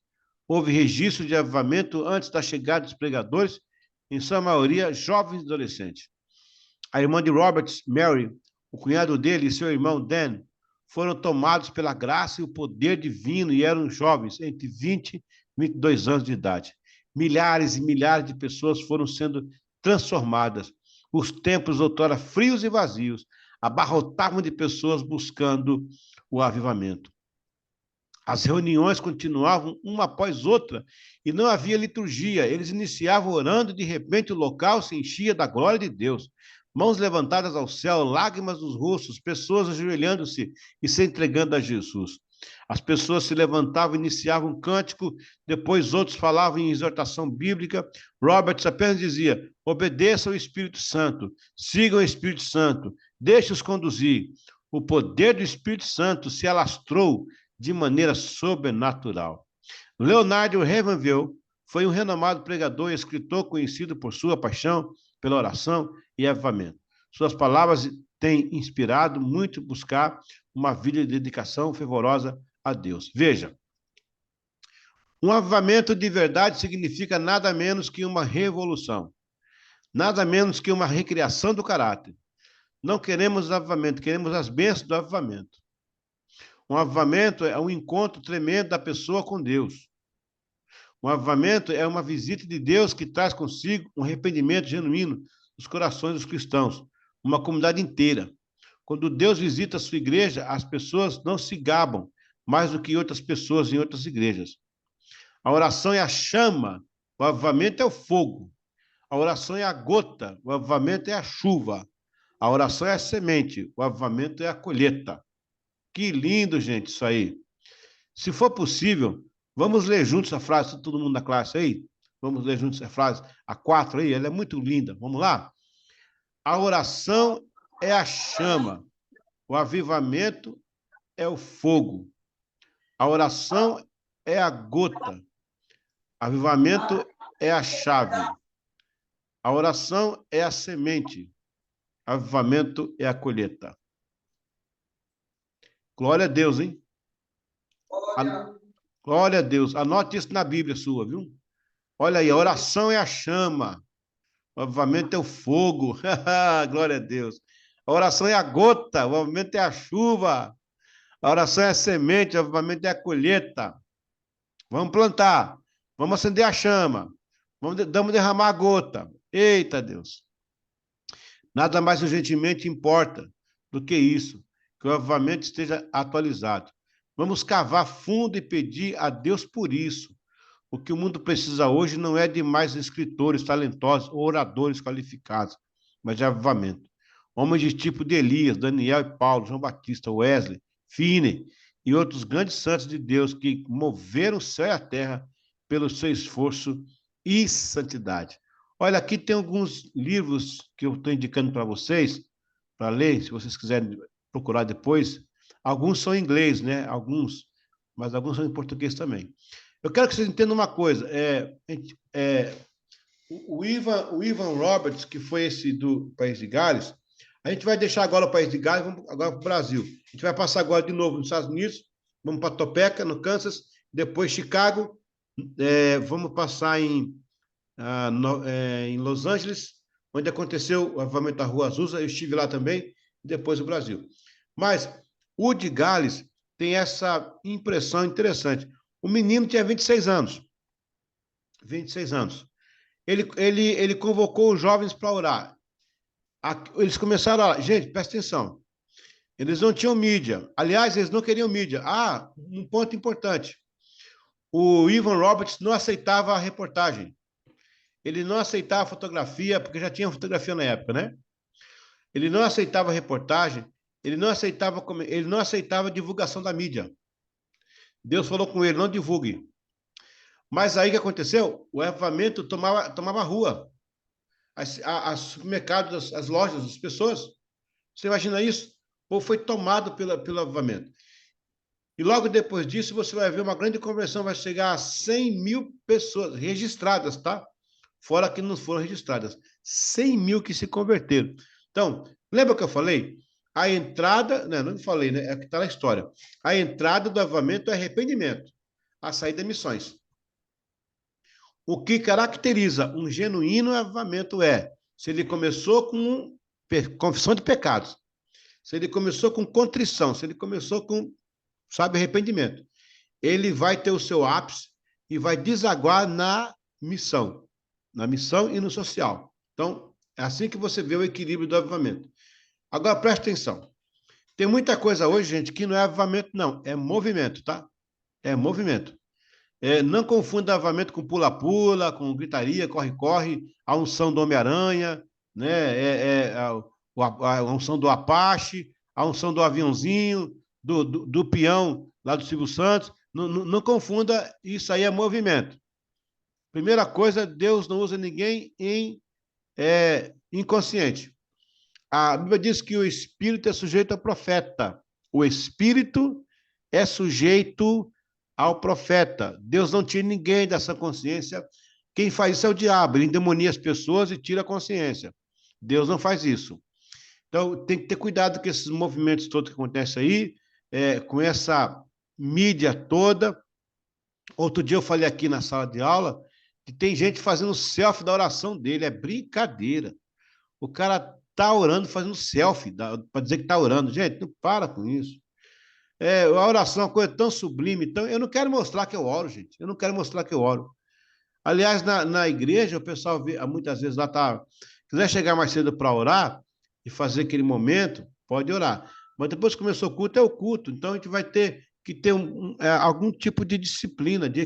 A: Houve registro de avivamento antes da chegada dos pregadores, em sua maioria jovens e adolescentes. A irmã de Roberts, Mary, o cunhado dele e seu irmão Dan, foram tomados pela graça e o poder divino e eram jovens, entre 20 e 22 anos de idade. Milhares e milhares de pessoas foram sendo transformadas. Os templos, outrora frios e vazios, abarrotavam de pessoas buscando o avivamento. As reuniões continuavam uma após outra e não havia liturgia. Eles iniciavam orando e de repente o local se enchia da glória de Deus. Mãos levantadas ao céu, lágrimas nos rostos, pessoas ajoelhando-se e se entregando a Jesus. As pessoas se levantavam, iniciavam um cântico, depois outros falavam em exortação bíblica. Roberts apenas dizia: obedeçam ao Espírito Santo, sigam o Espírito Santo, deixe-os conduzir. O poder do Espírito Santo se alastrou de maneira sobrenatural. Leonard Ravenhill foi um renomado pregador e escritor conhecido por sua paixão pela oração e avivamento. Suas palavras têm inspirado muito buscar uma vida de dedicação fervorosa a Deus. Veja, um avivamento de verdade significa nada menos que uma revolução, nada menos que uma recriação do caráter. Não queremos avivamento, queremos as bênçãos do avivamento. Um avivamento é um encontro tremendo da pessoa com Deus. O avivamento é uma visita de Deus que traz consigo um arrependimento genuíno nos corações dos cristãos, uma comunidade inteira. Quando Deus visita a sua igreja, as pessoas não se gabam mais do que outras pessoas em outras igrejas. A oração é a chama, o avivamento é o fogo. A oração é a gota, o avivamento é a chuva. A oração é a semente, o avivamento é a colheita. Que lindo, gente, isso aí. Se for possível, vamos ler juntos a frase, todo mundo da classe aí? Vamos ler juntos a frase, a 4 aí, ela é muito linda. Vamos lá? A oração é a chama, o avivamento é o fogo. A oração é a gota, avivamento é a chave. A oração é a semente, avivamento é a colheita. Glória a Deus, hein? Glória a Deus. Anote isso na Bíblia sua, viu? Olha aí, a oração é a chama, o avivamento é o fogo. Glória a Deus. A oração é a gota, o avivamento é a chuva. A oração é a semente, o avivamento é a colheita. Vamos plantar, vamos acender a chama, vamos derramar a gota. Eita, Deus. Nada mais urgentemente importa do que isso, que o avivamento esteja atualizado. Vamos cavar fundo e pedir a Deus por isso. O que o mundo precisa hoje não é de mais escritores talentosos ou oradores qualificados, mas de avivamento. Homens de tipo de Elias, Daniel e Paulo, João Batista, Wesley, Finney e outros grandes santos de Deus que moveram o céu e a terra pelo seu esforço e santidade. Olha, aqui tem alguns livros que eu estou indicando para vocês, para ler, se vocês quiserem procurar depois. Alguns são em inglês, né? Mas alguns são em português também. Eu quero que vocês entendam uma coisa. O Ivan Roberts, que foi esse do País de Gales, a gente vai deixar agora o País de Gales, vamos agora para o Brasil. A gente vai passar agora de novo nos Estados Unidos, vamos para Topeka, no Kansas, depois Chicago, vamos passar em Los Angeles, onde aconteceu o avivamento da Rua Azusa, eu estive lá também, e depois o Brasil. Mas o de Gales tem essa impressão interessante. O menino tinha 26 anos. 26 anos. Ele convocou os jovens para orar. Eles começaram a orar. Gente, presta atenção. Eles não tinham mídia. Aliás, eles não queriam mídia. Um ponto importante. O Ivan Roberts não aceitava a reportagem. Ele não aceitava a fotografia, porque já tinha fotografia na época, né? Ele não aceitava a reportagem, ele não aceitava a divulgação da mídia. Deus falou com ele, não divulgue. Mas aí o que aconteceu? O avivamento tomava rua. Os supermercados, as lojas, as pessoas. Você imagina isso? O povo foi tomado pelo avivamento. E logo depois disso, você vai ver uma grande conversão, vai chegar a 100 mil pessoas registradas, tá? Fora que não foram registradas. 100 mil que se converteram. Então, lembra que eu falei? A entrada, não falei, né? É o que está na história. A entrada do avivamento é arrependimento. A saída é missões. O que caracteriza um genuíno avivamento se ele começou com confissão de pecados, se ele começou com contrição, se ele começou com, arrependimento, ele vai ter o seu ápice e vai desaguar na missão e no social. Então, é assim que você vê o equilíbrio do avivamento. Agora, preste atenção. Tem muita coisa hoje, gente, que não é avivamento, não. É movimento, tá? É movimento. Não confunda avivamento com pula-pula, com gritaria, corre-corre, a unção do Homem-Aranha, né? A unção do Apache, a unção do aviãozinho, do peão lá do Silvio Santos. Não confunda, isso aí é movimento. Primeira coisa, Deus não usa ninguém inconsciente. A Bíblia diz que o espírito é sujeito ao profeta. O espírito é sujeito ao profeta. Deus não tira ninguém dessa consciência. Quem faz isso é o diabo. Ele endemonia as pessoas e tira a consciência. Deus não faz isso. Então, tem que ter cuidado com esses movimentos todos que acontecem aí, com essa mídia toda. Outro dia eu falei aqui na sala de aula que tem gente fazendo selfie da oração dele. É brincadeira. O cara está orando, fazendo selfie para dizer que está orando. Gente, não para com isso. A oração é uma coisa tão sublime. Então, eu não quero mostrar que eu oro, gente. Eu não quero mostrar que eu oro. Aliás, na igreja, o pessoal vê, muitas vezes lá tá, quiser chegar mais cedo para orar e fazer aquele momento, pode orar. Mas depois que começou o culto, é o culto. Então a gente vai ter que ter algum tipo de disciplina, de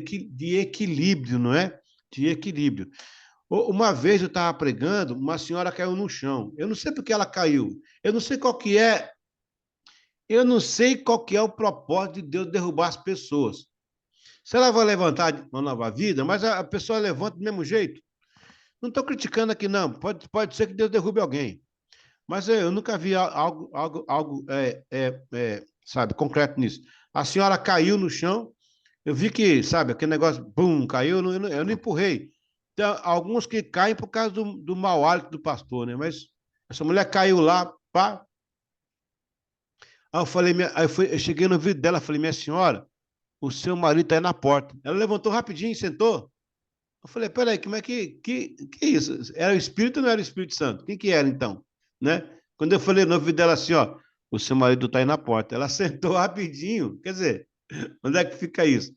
A: equilíbrio, não é? De equilíbrio. Uma vez eu estava pregando, uma senhora caiu no chão. Eu não sei porque ela caiu. Eu não sei qual que é. Eu não sei qual que é o propósito de Deus derrubar as pessoas. Se ela vai levantar uma nova vida, mas a pessoa levanta do mesmo jeito. Não estou criticando aqui, não. Pode ser que Deus derrube alguém. Mas eu nunca vi algo sabe, concreto nisso. A senhora caiu no chão, eu vi que, sabe, aquele negócio, bum, caiu, eu não empurrei. Tem alguns que caem por causa do mau hálito do pastor, né? Mas essa mulher caiu lá, pá. Aí eu falei, eu cheguei no vídeo dela, falei, minha senhora, o seu marido está aí na porta. Ela levantou rapidinho e sentou. Eu falei, peraí, como é que é isso? Era o Espírito ou não era o Espírito Santo? Quem que era, então? Né? Quando eu falei no ouvido dela assim, ó, o seu marido está aí na porta. Ela sentou rapidinho. Quer dizer, onde é que fica isso?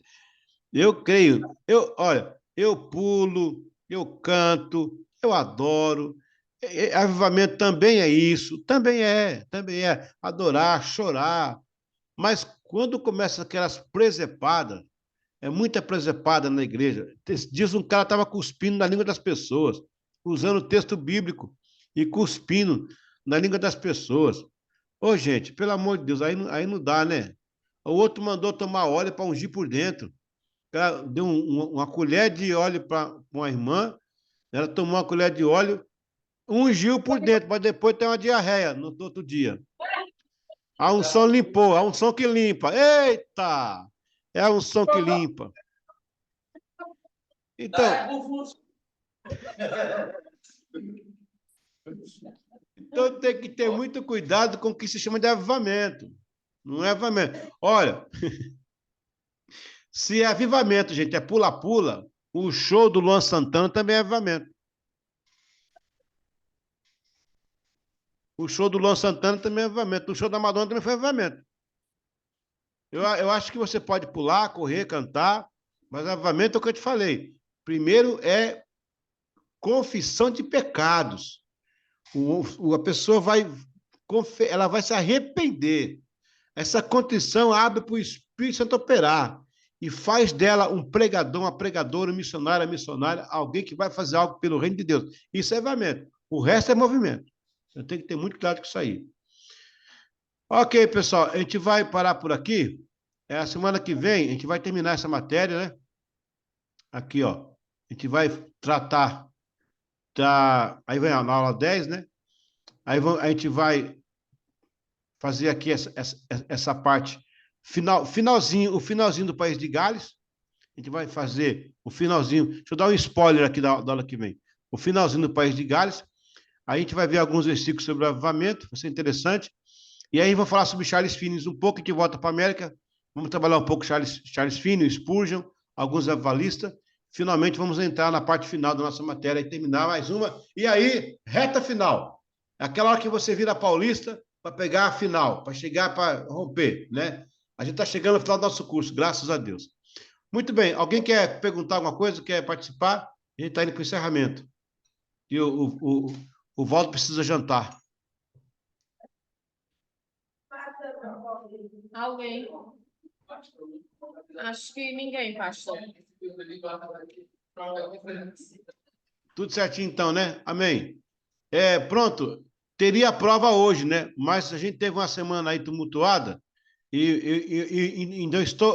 A: Eu creio. Olha, eu pulo, eu canto, eu adoro. Avivamento também é isso. Também é. Adorar, chorar. Mas quando começa aquelas presepadas, é muita presepada na igreja. Diz um cara estava cuspindo na língua das pessoas, usando o texto bíblico e cuspindo na língua das pessoas. Ô, gente, pelo amor de Deus, aí não dá, né? O outro mandou tomar óleo para ungir por dentro. O cara deu uma colher de óleo para uma irmã, ela tomou uma colher de óleo, ungiu por dentro, mas depois tem uma diarreia no outro dia. A unção limpou, a unção que limpa. Eita! É a unção que limpa. Então, então tem que ter muito cuidado com o que se chama de avivamento. Não é avivamento. Olha, se é avivamento, gente, é pula-pula, o show do Luan Santana também é avivamento. O show do Luan Santana também é avivamento. O show da Madonna também foi avivamento. Eu acho que você pode pular, correr, cantar, mas avivamento é o que eu te falei. Primeiro é confissão de pecados. A pessoa ela vai se arrepender. Essa contrição abre para o Espírito Santo operar e faz dela um pregador, uma pregadora, um missionário, missionária, alguém que vai fazer algo pelo reino de Deus. Isso é avivamento. O resto é movimento. Eu tenho que ter muito claro com isso aí. Ok, pessoal, a gente vai parar por aqui. A semana que vem a gente vai terminar essa matéria, né? Aqui, ó. A gente vai tratar aí vem na aula 10, né? Aí a gente vai fazer aqui essa parte finalzinho, o finalzinho do País de Gales. A gente vai fazer o finalzinho. Deixa eu dar um spoiler aqui da aula que vem. O finalzinho do País de Gales. Aí a gente vai ver alguns versículos sobre o avivamento, vai ser interessante. E aí vou falar sobre Charles Finney um pouco, de volta para a América. Vamos trabalhar um pouco Charles Finney, Spurgeon, alguns avivalistas. Finalmente vamos entrar na parte final da nossa matéria e terminar mais uma. E aí, reta final. Aquela hora que você vira paulista para pegar a final, para chegar, para romper, né? A gente está chegando no final do nosso curso, graças a Deus. Muito bem. Alguém quer perguntar alguma coisa, quer participar? A gente está indo para o encerramento. E o Valdo precisa jantar.
B: Alguém? Acho que ninguém, pastor.
A: Tudo certinho, então, né? Amém. Pronto. Teria a prova hoje, né? Mas a gente teve uma semana aí tumultuada e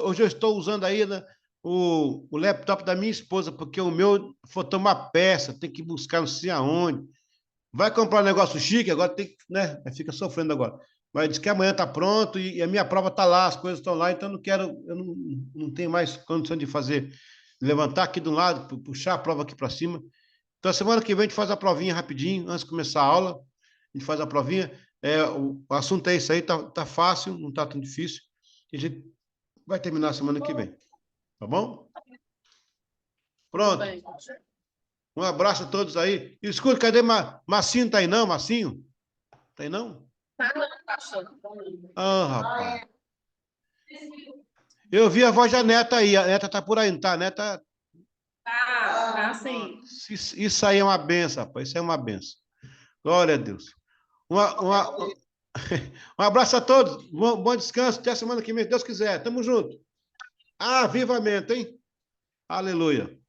A: hoje eu estou usando aí, né, o laptop da minha esposa, porque o meu foi tomar peça, tem que buscar não sei aonde. Vai comprar um negócio chique, agora tem que, né? Fica sofrendo agora. Mas diz que amanhã está pronto e a minha prova está lá, as coisas estão lá, então eu não tenho mais condição de fazer, levantar aqui de um lado, puxar a prova aqui para cima. Então, semana que vem a gente faz a provinha rapidinho, antes de começar a aula, a gente faz a provinha. O assunto é isso aí, tá fácil, não tá tão difícil. E a gente vai terminar a semana que vem. Tá bom? Pronto. Um abraço a todos aí. Escuta, cadê Massinho? Tá aí não, Massinho? Tá aí não?
B: Tá não, pastor.
A: Ah, rapaz. Eu vi a voz da Neta aí. A Neta tá por aí, não tá? A Neta
B: Tá sim.
A: Isso aí é uma benção, rapaz. Isso é uma benção. Glória a Deus. Um abraço a todos. Bom descanso. Até a semana que vem, se Deus quiser. Tamo junto. Avivamento, hein? Aleluia.